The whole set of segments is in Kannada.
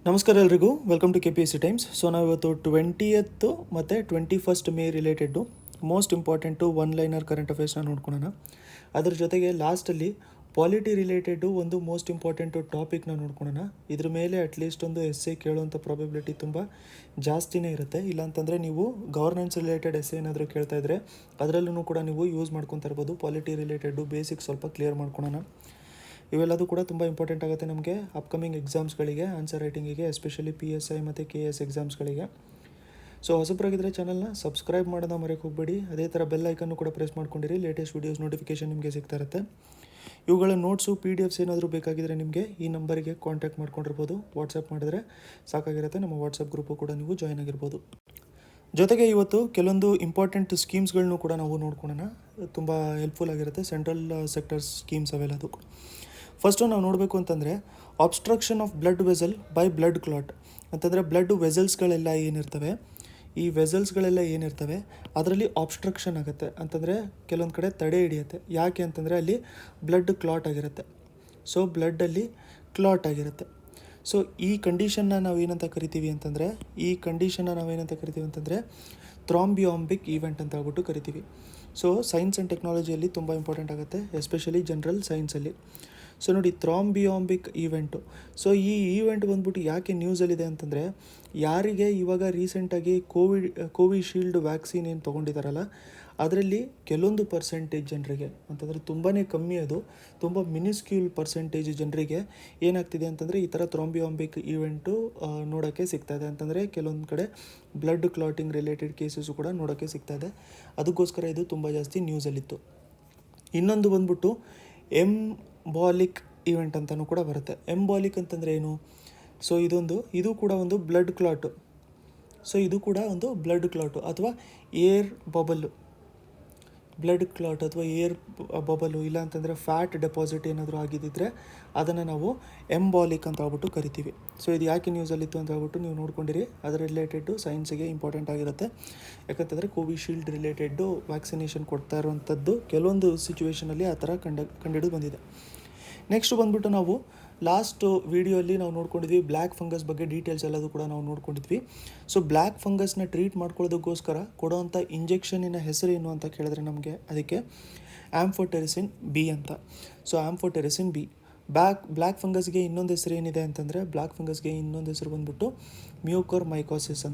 ನಮಸ್ಕಾರ ಎಲ್ರಿಗೂ, welcome to KPSC times. So ನಾವು ಇವತ್ತು 20th ಮತ್ತು 21st May related most important one liner current ಅಫೇರ್ಸ್ನ ನೋಡ್ಕೊಳ್ಳೋಣ. ಅದ್ರ ಜೊತೆಗೆ ಲಾಸ್ಟಲ್ಲಿ ಪಾಲಿಟಿ ರಿಲೇಟೆಡ್ಡು ಒಂದು ಮೋಸ್ಟ್ ಇಂಪಾರ್ಟೆಂಟು ಟಾಪಿಕ್ನ ನೋಡ್ಕೊಳ್ಳೋಣ. ಇದ್ರ ಮೇಲೆ ಅಟ್ಲೀಸ್ಟ್ ಒಂದು ಎಸ್ಸೆ ಕೇಳುವಂಥ ಪ್ರಾಬಬಿಲಿಟಿ ತುಂಬ ಜಾಸ್ತಿನೇ ಇರುತ್ತೆ. ಇಲ್ಲಾಂತಂದರೆ ನೀವು ಗವರ್ನೆನ್ಸ್ ರಿಲೇಟೆಡ್ ಎಸ್ಸೆ ಏನಾದರೂ ಕೇಳ್ತಾ ಇದ್ದರೆ ಅದರಲ್ಲೂ ಕೂಡ ನೀವು ಯೂಸ್ ಮಾಡ್ಕೊತಾ ಇರ್ಬೋದು. ಪಾಲಿಟಿ ರಿಲೇಟೆಡ್ಡು ಬೇಸಿಕ್ ಸ್ವಲ್ಪ ಕ್ಲಿಯರ್ ಮಾಡ್ಕೊಳ್ಳೋಣ. ಇವೆಲ್ಲದೂ ಕೂಡ ತುಂಬ ಇಂಪಾರ್ಟೆಂಟ್ ಆಗುತ್ತೆ ನಮಗೆ ಅಪ್ಕಮಿಂಗ್ ಎಕ್ಸಾಮ್ಸ್ಗಳಿಗೆ, ಆನ್ಸರ್ ರೈಟಿಂಗಿಗೆ, ಎಸ್ಪೆಷಲಿ PSI ಮತ್ತು KS ಎಕ್ಸಾಮ್ಸ್ಗಳಿಗೆ. ಸೊ ಹೊಸಬ್ರಾಗಿದ್ದರೆ ಚಾನಲ್ನ ಸಬ್ಸ್ಕ್ರೈಬ್ ಮಾಡೋದ ಮರೆಯೋಕೆ ಹೋಗಬೇಡಿ. ಅದೇ ಥರ ಬೆಲ್ ಐಕನ್ನು ಕೂಡ ಪ್ರೆಸ್ ಮಾಡ್ಕೊಂಡಿರಿ. ಲೇಟೆಸ್ಟ್ ವೀಡಿಯೋಸ್ ನೋಟಿಫಿಕೇಷನ್ ನಿಮಗೆ ಸಿಗ್ತಾ ಇರುತ್ತೆ. ಇವುಗಳ ನೋಟ್ಸು PDFs ಏನಾದರೂ ಬೇಕಾಗಿದ್ದರೆ ನಿಮಗೆ ಈ ನಂಬರಿಗೆ ಕಾಂಟ್ಯಾಕ್ಟ್ ಮಾಡ್ಕೊಂಡಿರ್ಬೋದು. ವಾಟ್ಸಪ್ ಮಾಡಿದ್ರೆ ಸಾಕಾಗಿರುತ್ತೆ. ನಮ್ಮ ವಾಟ್ಸಪ್ ಗ್ರೂಪು ಕೂಡ ನೀವು ಜಾಯ್ನ್ ಆಗಿರ್ಬೋದು. ಜೊತೆಗೆ ಇವತ್ತು ಕೆಲವೊಂದು ಇಂಪಾರ್ಟೆಂಟ್ ಸ್ಕೀಮ್ಸ್ಗಳನ್ನೂ ಕೂಡ ನಾವು ನೋಡ್ಕೊಳ್ಳೋಣ. ತುಂಬ ಹೆಲ್ಪ್ಫುಲ್ ಆಗಿರುತ್ತೆ. ಸೆಂಟ್ರಲ್ ಸೆಕ್ಟರ್ ಸ್ಕೀಮ್ಸ್ ಅವೆಲ್ಲದು. ಫಸ್ಟು ನಾವು ನೋಡಬೇಕು ಅಂತಂದರೆ obstruction of blood vessel by blood clot ಅಂತಂದರೆ ಬ್ಲಡ್ ವೆಸಲ್ಸ್ಗಳೆಲ್ಲ ಏನಿರ್ತವೆ ಅದರಲ್ಲಿ ಆಬ್ಸ್ಟ್ರಕ್ಷನ್ ಆಗುತ್ತೆ ಅಂತಂದರೆ ಕೆಲವೊಂದು ಕಡೆ ತಡೆ ಹಿಡಿಯುತ್ತೆ. ಯಾಕೆ ಅಂತಂದರೆ ಅಲ್ಲಿ ಬ್ಲಡ್ ಕ್ಲಾಟ್ ಆಗಿರುತ್ತೆ. ಸೊ ಬ್ಲಡ್ಡಲ್ಲಿ ಕ್ಲಾಟ್ ಆಗಿರುತ್ತೆ. ಸೊ ಈ ಕಂಡೀಷನ್ನ ನಾವೇನಂತ ಕರಿತೀವಿ ಅಂತಂದರೆ ಥ್ರಾಂಬಿಯೋಂಬಿಕ್ ಈವೆಂಟ್ ಅಂತ ಹೇಳ್ಬಿಟ್ಟು ಕರಿತೀವಿ. ಸೊ ಸೈನ್ಸ್ ಆ್ಯಂಡ್ ಟೆಕ್ನಾಲಜಿಯಲ್ಲಿ ತುಂಬ ಇಂಪಾರ್ಟೆಂಟ್ ಆಗುತ್ತೆ, ಎಸ್ಪೆಷಲಿ ಜನರಲ್ ಸೈನ್ಸಲ್ಲಿ. ಸೊ ನೋಡಿ, ಥ್ರಾಂಬಿಯೋಂಬಿಕ್ ಈವೆಂಟು. ಸೊ ಈ ಈವೆಂಟ್ ಬಂದ್ಬಿಟ್ಟು ಯಾಕೆ ನ್ಯೂಸಲ್ಲಿದೆ ಅಂತಂದರೆ, ಯಾರಿಗೆ ಇವಾಗ ರೀಸೆಂಟಾಗಿ ಕೋವಿಶೀಲ್ಡ್ ವ್ಯಾಕ್ಸಿನ್ ಏನು ತೊಗೊಂಡಿದ್ದಾರಲ್ಲ ಅದರಲ್ಲಿ ಕೆಲವೊಂದು ಪರ್ಸೆಂಟೇಜ್ ಜನರಿಗೆ ಅಂತಂದರೆ ತುಂಬಾ ಕಮ್ಮಿ, ಅದು ತುಂಬ ಮಿನಿಸ್ಕ್ಯೂಲ್ ಪರ್ಸೆಂಟೇಜ್ ಜನರಿಗೆ ಏನಾಗ್ತಿದೆ ಅಂತಂದರೆ ಈ ಥರ ಥ್ರಾಂಬಿಯೋಂಬಿಕ್ ಈವೆಂಟು ನೋಡೋಕ್ಕೆ ಸಿಗ್ತಾಯಿದೆ. ಅಂತಂದರೆ ಕೆಲವೊಂದು ಕಡೆ ಬ್ಲಡ್ ಕ್ಲಾಟಿಂಗ್ ರಿಲೇಟೆಡ್ ಕೇಸಸ್ಸು ಕೂಡ ನೋಡೋಕ್ಕೆ ಸಿಗ್ತಾಯಿದೆ. ಅದಕ್ಕೋಸ್ಕರ ಇದು ತುಂಬ ಜಾಸ್ತಿ ನ್ಯೂಸಲ್ಲಿತ್ತು. ಇನ್ನೊಂದು ಬಂದ್ಬಿಟ್ಟು ಎಂಬಾಲಿಕ್ ಈವೆಂಟ್ ಅಂತಲೂ ಕೂಡ ಬರುತ್ತೆ. ಎಂಬಾಲಿಕ್ ಅಂತಂದರೆ ಏನು? ಸೊ ಇದು ಕೂಡ ಒಂದು ಬ್ಲಡ್ ಕ್ಲಾಟು. ಅಥವಾ ಏರ್ ಬಬಲ್ಲು, ಬ್ಲಡ್ ಕ್ಲಾಟ್ ಅಥವಾ ಏರ್ ಬಬಲು, ಇಲ್ಲ ಅಂತಂದರೆ ಫ್ಯಾಟ್ ಡೆಪಾಸಿಟ್ ಏನಾದರೂ ಆಗಿದ್ದಿದ್ರೆ ಅದನ್ನು ನಾವು ಎಂಬಾಲಿಕ್ ಅಂತ ಹೇಳ್ಬಿಟ್ಟು ಕರಿತೀವಿ. ಸೊ ಇದು ಯಾಕೆ ನ್ಯೂಸಲ್ಲಿತ್ತು ಅಂತ ಹೇಳ್ಬಿಟ್ಟು ನೀವು ನೋಡ್ಕೊಂಡಿರಿ. ಅದರ ರಿಲೇಟೆಡ್ಡು ಸೈನ್ಸಿಗೆ ಇಂಪಾರ್ಟೆಂಟ್ ಆಗಿರುತ್ತೆ. ಯಾಕಂತಂದರೆ ಕೋವಿಶೀಲ್ಡ್ ರಿಲೇಟೆಡ್ಡು ವ್ಯಾಕ್ಸಿನೇಷನ್ ಕೊಡ್ತಾ ಇರುವಂಥದ್ದು ಕೆಲವೊಂದು ಸಿಚುವೇಷನಲ್ಲಿ ಆ ಥರ ಕಂಡಿಡಿದು ಬಂದಿದೆ. ನೆಕ್ಸ್ಟ್ ಬಂದ್ಬಿಟ್ಟು ನಾವು ಲಾಸ್ಟ್ ವಿಡಿಯೋಲ್ಲಿ ನಾವು ನೋಡ್ಕೊಂಡಿದ್ವಿ ಬ್ಲ್ಯಾಕ್ ಫಂಗಸ್ ಬಗ್ಗೆ ಡೀಟೇಲ್ಸ್ ಎಲ್ಲದು ಕೂಡ ನಾವು ನೋಡ್ಕೊಂಡಿದ್ವಿ. ಸೊ ಬ್ಲ್ಯಾಕ್ ಫಂಗಸ್ನ ಟ್ರೀಟ್ ಮಾಡ್ಕೊಳ್ಳೋದಕ್ಕೋಸ್ಕರ ಕೊಡೋವಂಥ ಇಂಜೆಕ್ಷನಿನ ಹೆಸರೇನು ಅಂತ ಕೇಳಿದ್ರೆ ನಮಗೆ ಅದಕ್ಕೆ ಆಂಫೋಟೆರಿಸಿನ್ ಬಿ ಅಂತ. So amphotericin B. ಬ್ಲ್ಯಾಕ್ ಫಂಗಸ್ಗೆ ಇನ್ನೊಂದು ಹೆಸರು ಏನಿದೆ ಅಂತಂದರೆ, ಬ್ಲ್ಯಾಕ್ ಫಂಗಸ್ಗೆ ಇನ್ನೊಂದು ಹೆಸರು ಬಂದ್ಬಿಟ್ಟು ಮ್ಯೂಕೋರ್ಮೈಕೋಸಿಸ್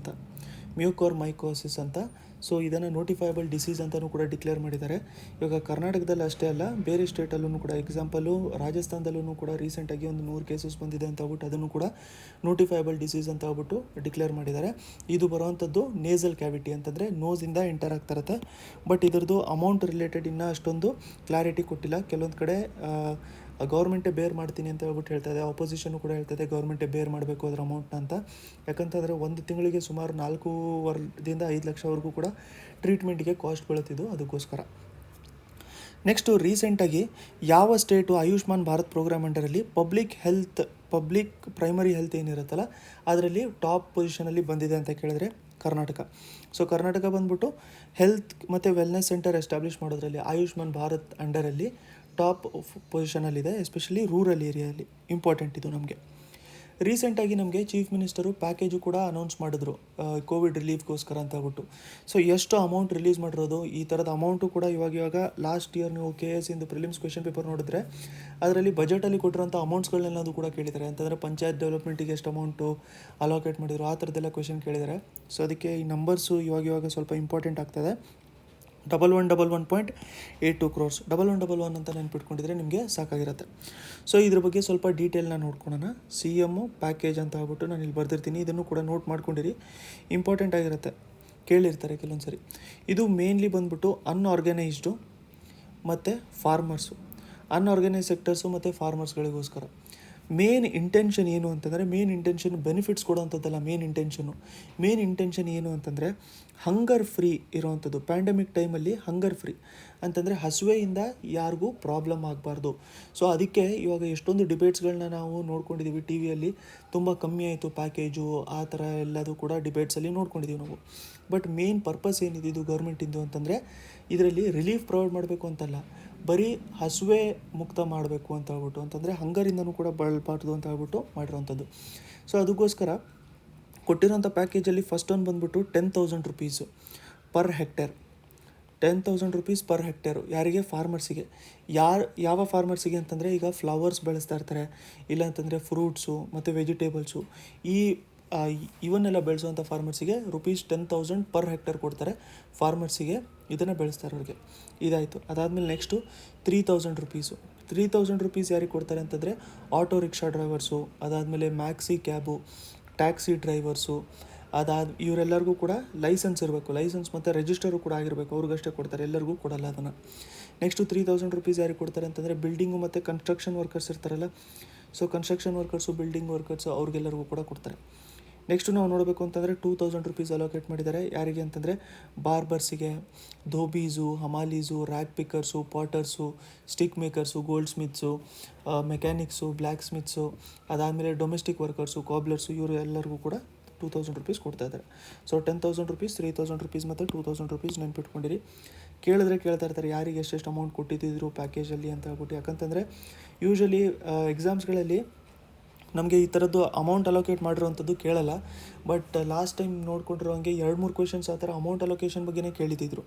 ಅಂತ. ಸೊ ಇದನ್ನು ನೋಟಿಫೈಬಲ್ ಡಿಸೀಸ್ ಅಂತಲೂ ಕೂಡ ಡಿಕ್ಲೇರ್ ಮಾಡಿದ್ದಾರೆ. ಇವಾಗ ಕರ್ನಾಟಕದಲ್ಲಿ ಅಷ್ಟೇ ಅಲ್ಲ, ಬೇರೆ ಸ್ಟೇಟಲ್ಲೂ ಕೂಡ, ಎಕ್ಸಾಂಪಲು ರಾಜಸ್ಥಾನದಲ್ಲೂ ಕೂಡ ರೀಸೆಂಟಾಗಿ ಒಂದು 100 ಕೇಸಸ್ ಬಂದಿದೆ ಅಂತ ಹೇಳ್ಬಿಟ್ಟು ಅದನ್ನು ಕೂಡ ನೋಟಿಫೈಬಲ್ ಡಿಸೀಸ್ ಅಂತ ಹೇಳ್ಬಿಟ್ಟು ಡಿಕ್ಲೇರ್ ಮಾಡಿದ್ದಾರೆ. ಇದು ಬರುವಂಥದ್ದು ನೇಸಲ್ ಕ್ಯಾವಿಟಿ ಅಂತಂದರೆ ನೋಸಿಂದ ಎಂಟರ್ ಆಗ್ತಾ ಇರುತ್ತೆ. ಬಟ್ ಇದರದ್ದು ಅಮೌಂಟ್ ರಿಲೇಟೆಡ್ ಇನ್ನೂ ಅಷ್ಟೊಂದು ಕ್ಲಾರಿಟಿ ಕೊಟ್ಟಿಲ್ಲ. ಕೆಲವೊಂದು ಕಡೆ ಗೌರ್ಮೆಂಟೇ ಬೇರ್ ಮಾಡ್ತೀನಿ ಅಂತ ಹೇಳ್ಬಿಟ್ಟು ಹೇಳ್ತಾ ಇದೆ. ಆಪೋಸಿಷನ್ನು ಕೂಡ ಹೇಳ್ತಾ ಗೌರ್ಮೆಂಟೇ ಬೇರ್ ಮಾಡಬೇಕು ಅದರ ಅಮೌಂಟ್ನ ಅಂತ. ಯಾಕಂತಂದರೆ ಒಂದು ತಿಂಗಳಿಗೆ ಸುಮಾರು 4.5 ಲಕ್ಷವರೆಗೂ ಕೂಡ ಟ್ರೀಟ್ಮೆಂಟಿಗೆ ಕಾಸ್ಟ್ ಬೀಳುತ್ತಿದ್ದು, ಅದಕ್ಕೋಸ್ಕರ. ನೆಕ್ಸ್ಟು ರೀಸೆಂಟಾಗಿ ಯಾವ ಸ್ಟೇಟು ಆಯುಷ್ಮಾನ್ ಭಾರತ್ ಪ್ರೋಗ್ರಾಮ್ ಅಂಡರಲ್ಲಿ ಪಬ್ಲಿಕ್ ಪ್ರೈಮರಿ ಹೆಲ್ತ್ ಏನಿರುತ್ತಲ್ಲ ಅದರಲ್ಲಿ ಟಾಪ್ ಪೊಸಿಷನಲ್ಲಿ ಬಂದಿದೆ ಅಂತ ಕೇಳಿದ್ರೆ ಕರ್ನಾಟಕ. ಸೊ ಕರ್ನಾಟಕ ಬಂದ್ಬಿಟ್ಟು ಹೆಲ್ತ್ ಮತ್ತು ವೆಲ್ನೆಸ್ ಸೆಂಟರ್ ಎಸ್ಟಾಬ್ಲಿಷ್ ಮಾಡೋದ್ರಲ್ಲಿ ಆಯುಷ್ಮಾನ್ ಭಾರತ್ ಅಂಡರಲ್ಲಿ ಟಾಪ್ ಪೊಸಿಷನಲ್ಲಿದೆ, ಎಸ್ಪೆಷಲಿ ರೂರಲ್ ಏರಿಯಾದಲ್ಲಿ. ಇಂಪಾರ್ಟೆಂಟ್ ಇದು ನಮಗೆ. ರೀಸೆಂಟಾಗಿ ನಮಗೆ ಚೀಫ್ ಮಿನಿಸ್ಟರು ಪ್ಯಾಕೇಜು ಕೂಡ ಅನೌನ್ಸ್ ಮಾಡಿದ್ರು ಕೋವಿಡ್ ರಿಲೀಫ್ಗೋಸ್ಕರ ಅಂತ ಹೇಳ್ಬಿಟ್ಟು. ಸೊ ಎಷ್ಟು ಅಮೌಂಟ್ ರಿಲೀಸ್ ಮಾಡಿರೋದು, ಈ ಥರದ ಅಮೌಂಟು ಕೂಡ ಇವಾಗ ಲಾಸ್ಟ್ ಇಯರ್ ನೀವು KS ಇಂದು ಪ್ರಿಲಿಮ್ಸ್ ಕ್ವೆಶ್ಚನ್ ಪೇಪರ್ ನೋಡಿದ್ರೆ ಅದರಲ್ಲಿ ಬಜೆಟಲ್ಲಿ ಕೊಟ್ಟಿರೋಂಥ ಅಮೌಂಟ್ಸ್ಗಳನ್ನೆಲ್ಲದು ಕೂಡ ಕೇಳಿದ್ದಾರೆ. ಅಂತಂದರೆ ಪಂಚಾಯತ್ ಡೆವಲಪ್ಮೆಂಟಿಗೆ ಎಷ್ಟು ಅಮೌಂಟು ಅಲೋಕೇಟ್ ಮಾಡಿದ್ರು, ಆ ಥರದ್ದೆಲ್ಲ ಕ್ವೆಶ್ಚನ್ ಕೇಳಿದ್ದಾರೆ. ಸೊ ಅದಕ್ಕೆ ಈ ನಂಬರ್ಸು ಇವಾಗ ಸ್ವಲ್ಪ ಇಂಪಾರ್ಟೆಂಟ್ ಆಗ್ತದೆ. 1111.82 crores 1111 ಅಂತ ನೆನ್ಪಿಟ್ಕೊಂಡಿದ್ರೆ ನಿಮಗೆ ಸಾಕಾಗಿರುತ್ತೆ. ಸೊ ಇದ್ರ ಬಗ್ಗೆ ಸ್ವಲ್ಪ ಡೀಟೇಲ್ನ ನೋಡ್ಕೊಳ್ಳೋಣ. CM ಪ್ಯಾಕೇಜ್ ಅಂತ ಹೇಳ್ಬಿಟ್ಟು ನಾನು ಇಲ್ಲಿ ಬರ್ದಿರ್ತೀನಿ, ಇದನ್ನು ಕೂಡ ನೋಟ್ ಮಾಡ್ಕೊಂಡಿರಿ, ಇಂಪಾರ್ಟೆಂಟ್ ಆಗಿರುತ್ತೆ, ಕೇಳಿರ್ತಾರೆ ಕೆಲವೊಂದು ಸರಿ. ಇದು ಮೇನ್ಲಿ ಬಂದ್ಬಿಟ್ಟು ಅನ್ಆರ್ಗನೈಸ್ಡು ಮತ್ತು ಫಾರ್ಮರ್ಸು, ಅನ್ಆರ್ಗನೈಸ್ ಸೆಕ್ಟರ್ಸು ಮತ್ತು ಫಾರ್ಮರ್ಸ್ಗಳಿಗೋಸ್ಕರ. ಮೇನ್ ಇಂಟೆನ್ಷನ್ ಏನು ಅಂತಂದರೆ, ಬೆನಿಫಿಟ್ಸ್ ಕೊಡೋವಂಥದ್ದಲ್ಲ. ಮೇನ್ ಇಂಟೆನ್ಷನ್ ಏನು ಅಂತಂದರೆ ಹಂಗರ್ ಫ್ರೀ ಇರೋವಂಥದ್ದು. ಪ್ಯಾಂಡಮಿಕ್ ಟೈಮಲ್ಲಿ ಹಂಗರ್ ಫ್ರೀ ಅಂತಂದರೆ ಹಸುವೆಯಿಂದ ಯಾರಿಗೂ ಪ್ರಾಬ್ಲಮ್ ಆಗಬಾರ್ದು. ಸೊ ಅದಕ್ಕೆ ಇವಾಗ ಎಷ್ಟೊಂದು ಡಿಬೇಟ್ಸ್ಗಳನ್ನ ನಾವು ನೋಡ್ಕೊಂಡಿದ್ದೀವಿ ಟಿ ವಿಯಲ್ಲಿ. ತುಂಬ ಕಮ್ಮಿ ಆಯಿತು ಪ್ಯಾಕೇಜು, ಆ ಥರ ಎಲ್ಲದು ಕೂಡ ಡಿಬೇಟ್ಸಲ್ಲಿ ನೋಡ್ಕೊಂಡಿದ್ದೀವಿ ನಾವು. ಬಟ್ ಮೇನ್ ಪರ್ಪಸ್ ಏನಿದೆ ಇದು ಗೌರ್ಮೆಂಟಿಂದು ಅಂತಂದರೆ ಇದರಲ್ಲಿ ರಿಲೀಫ್ ಪ್ರೊವೈಡ್ ಮಾಡಬೇಕು ಅಂತಲ್ಲ, ಬರೀ ಹಸುವೆ ಮುಕ್ತ ಮಾಡಬೇಕು ಅಂತ ಹೇಳ್ಬಿಟ್ಟು, ಅಂತಂದರೆ ಹಂಗರಿಂದನೂ ಕೂಡ ಬಳಲ್ಬಾರ್ದು ಅಂತ ಹೇಳ್ಬಿಟ್ಟು ಮಾಡಿರೋವಂಥದ್ದು. ಸೊ ಅದಕ್ಕೋಸ್ಕರ ಕೊಟ್ಟಿರೋಂಥ ಪ್ಯಾಕೇಜಲ್ಲಿ ಫಸ್ಟ್ ಒಂದು ಬಂದುಬಿಟ್ಟು 10,000 rupees per hectare. 10,000 rupees per hectare. ಯಾರಿಗೆ? ಫಾರ್ಮರ್ಸಿಗೆ. ಯಾವ ಫಾರ್ಮರ್ಸಿಗೆ ಅಂತಂದರೆ, ಈಗ ಫ್ಲವರ್ಸ್ ಬೆಳೆಸ್ತಾ ಇರ್ತಾರೆ, ಇಲ್ಲ ಅಂತಂದರೆ ಫ್ರೂಟ್ಸು ಮತ್ತು ವೆಜಿಟೇಬಲ್ಸು, ಇವನ್ನೆಲ್ಲ ಬೆಳೆಸುವಂಥ ಫಾರ್ಮರ್ಸಿಗೆ ₹10,000 ಪರ್ ಹೆಕ್ಟೇರ್ ಕೊಡ್ತಾರೆ ಫಾರ್ಮರ್ಸಿಗೆ, ಇದನ್ನು ಬೆಳೆಸ್ತಾ ಇರೋರಿಗೆ. ಇದಾಯಿತು. ಅದಾದಮೇಲೆ ನೆಕ್ಸ್ಟು 3,000 ರುಪೀಸು. 3,000 ರುಪೀಸ್ ಯಾರಿಗೆ ಕೊಡ್ತಾರೆ ಅಂತಂದರೆ, ಆಟೋ ರಿಕ್ಷಾ ಡ್ರೈವರ್ಸು, ಅದಾದಮೇಲೆ ಮ್ಯಾಕ್ಸಿ ಕ್ಯಾಬು, ಟ್ಯಾಕ್ಸಿ ಡ್ರೈವರ್ಸು, ಇವರೆಲ್ಲರಿಗೂ ಕೂಡ ಲೈಸೆನ್ಸ್ ಇರಬೇಕು, ಲೈಸೆನ್ಸ್ ಮತ್ತು ರಿಜಿಸ್ಟರು ಕೂಡ ಆಗಿರಬೇಕು, ಅವ್ರಿಗಷ್ಟೇ ಕೊಡ್ತಾರೆ, ಎಲ್ಲರಿಗೂ ಕೊಡಲ್ಲ ಅದನ್ನು. ನೆಕ್ಸ್ಟು 3,000 ರುಪೀಸ್ ಯಾರಿಗೆ ಕೊಡ್ತಾರೆ ಅಂತಂದರೆ, ಬಿಲ್ಡಿಂಗು ಮತ್ತು ಕನ್ಸ್ಟ್ರಕ್ಷನ್ ವರ್ಕರ್ಸ್ ಇರ್ತಾರಲ್ಲ, so construction workers, building workers, ಅವ್ರಿಗೆಲ್ಲರಿಗೂ ಕೂಡ ಕೊಡ್ತಾರೆ. ನೆಕ್ಸ್ಟು ನಾವು ನೋಡಬೇಕು ಅಂತಂದರೆ 2,000 ರುಪೀಸ್ ಅಲೋಕೇಟ್ ಮಾಡಿದ್ದಾರೆ. ಯಾರಿಗೆ ಅಂತಂದರೆ, ಬಾರ್ಬರ್ಸಿಗೆ, dhobis, hamalis, rag pickers, potters, stick makers, goldsmiths, mechanics, blacksmiths, ಅದಾದಮೇಲೆ ಡೊಮೆಸ್ಟಿಕ್ ವರ್ಕರ್ಸು, ಕಾಬ್ಲರ್ಸು, ಇವರು ಎಲ್ಲರಿಗೂ ಕೂಡ 2,000 ರುಪೀಸ್ ಕೊಡ್ತಾ ಇದ್ದಾರೆ. ಸೊ 10,000 ರುಪೀಸ್, 3,000 ರುಪೀಸ್ ಮತ್ತು 2,000 ರುಪೀಸ್ ನೆನ್ಪಿಟ್ಕೊಂಡಿರಿ. ಕೇಳ್ತಾ ಇರ್ತಾರೆ ಯಾರಿಗೆ ಎಷ್ಟೆಷ್ಟು ಅಮೌಂಟ್ ಕೊಟ್ಟಿದ್ದರು ಪ್ಯಾಕೇಜಲ್ಲಿ ಅಂತ ಹೇಳ್ಬಿಟ್ಟು. ಯಾಕಂತಂದರೆ ಯೂಶ್ವಲಿ ಎಕ್ಸಾಮ್ಸ್ಗಳಲ್ಲಿ ನಮಗೆ ಈ ಥರದ್ದು ಅಮೌಂಟ್ ಅಲೋಕೇಟ್ ಮಾಡಿರೋವಂಥದ್ದು ಕೇಳಲ್ಲ. ಬಟ್ ಲಾಸ್ಟ್ ಟೈಮ್ ನೋಡ್ಕೊಂಡಿರೋ ಹಂಗೆ 2-3 ಕ್ವೆಶನ್ಸ್ ಆ ಥರ ಅಮೌಂಟ್ ಅಲೋಕೇಶನ್ ಬಗ್ಗೆನೇ ಕೇಳಿದ್ದಿದ್ರು.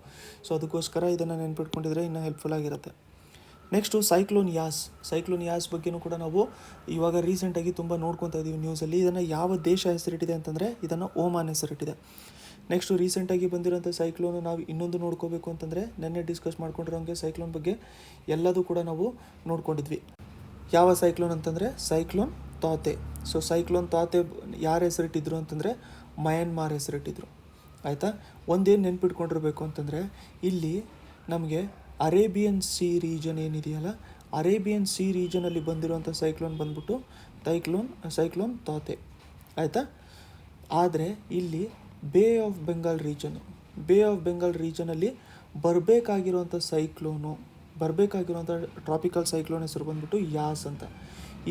ಸೊ ಅದಕ್ಕೋಸ್ಕರ ಇದನ್ನು ನೆನ್ಪಿಟ್ಕೊಂಡಿದ್ರೆ ಇನ್ನೂ ಹೆಲ್ಪ್ಫುಲ್ ಆಗಿರುತ್ತೆ. ನೆಕ್ಸ್ಟು ಸೈಕ್ಲೋನ್ ಯಾಸ್ ಬಗ್ಗೆಯೂ ಕೂಡ ನಾವು ಇವಾಗ ರೀಸೆಂಟಾಗಿ ತುಂಬ ನೋಡ್ಕೊತಾ ಇದ್ದೀವಿ ನ್ಯೂಸಲ್ಲಿ. ಇದನ್ನು ಯಾವ ದೇಶ ಹೆಸರಿಟ್ಟಿದೆ ಅಂತಂದರೆ, ಇದನ್ನು ಓಮಾನ್ ಹೆಸರಿಟ್ಟಿದೆ. ನೆಕ್ಸ್ಟು ರೀಸೆಂಟಾಗಿ ಬಂದಿರೋಂಥ ಸೈಕ್ಲೋನು ನಾವು ಇನ್ನೊಂದು ನೋಡ್ಕೋಬೇಕು ಅಂತಂದರೆ, ನೆನ್ನೆ ಡಿಸ್ಕಸ್ ಮಾಡ್ಕೊಂಡಿರೋಂಗೆ ಸೈಕ್ಲೋನ್ ಬಗ್ಗೆ ಎಲ್ಲದೂ ಕೂಡ ನಾವು ನೋಡ್ಕೊಂಡಿದ್ವಿ. ಯಾವ ಸೈಕ್ಲೋನ್ ಅಂತಂದರೆ, ಸೈಕ್ಲೋನ್ ತಾತೆ. ಸೊ ಸೈಕ್ಲೋನ್ ತಾತೆ ಯಾರು ಹೆಸರಿಟ್ಟಿದ್ರು ಅಂತಂದರೆ, ಮಯನ್ಮಾರ್ ಹೆಸರಿಟ್ಟಿದ್ರು. ಆಯಿತಾ? ಒಂದೇನು ನೆನ್ಪಿಟ್ಕೊಂಡಿರ್ಬೇಕು ಅಂತಂದರೆ, ಇಲ್ಲಿ ನಮಗೆ ಅರೇಬಿಯನ್ ಸಿ ರೀಜನ್ ಏನಿದೆಯಲ್ಲ, ಅರೇಬಿಯನ್ ಸಿ ರೀಜನಲ್ಲಿ ಬಂದಿರುವಂಥ ಸೈಕ್ಲೋನ್ ಬಂದ್ಬಿಟ್ಟು ಸೈಕ್ಲೋನ್ ತಾತೆ. ಆಯಿತಾ? ಆದರೆ ಇಲ್ಲಿ bay of Bengal ರೀಜನಲ್ಲಿ ಬರಬೇಕಾಗಿರುವಂಥ tropical cyclone ಹೆಸರು ಬಂದ್ಬಿಟ್ಟು ಯಾಸ್ ಅಂತ.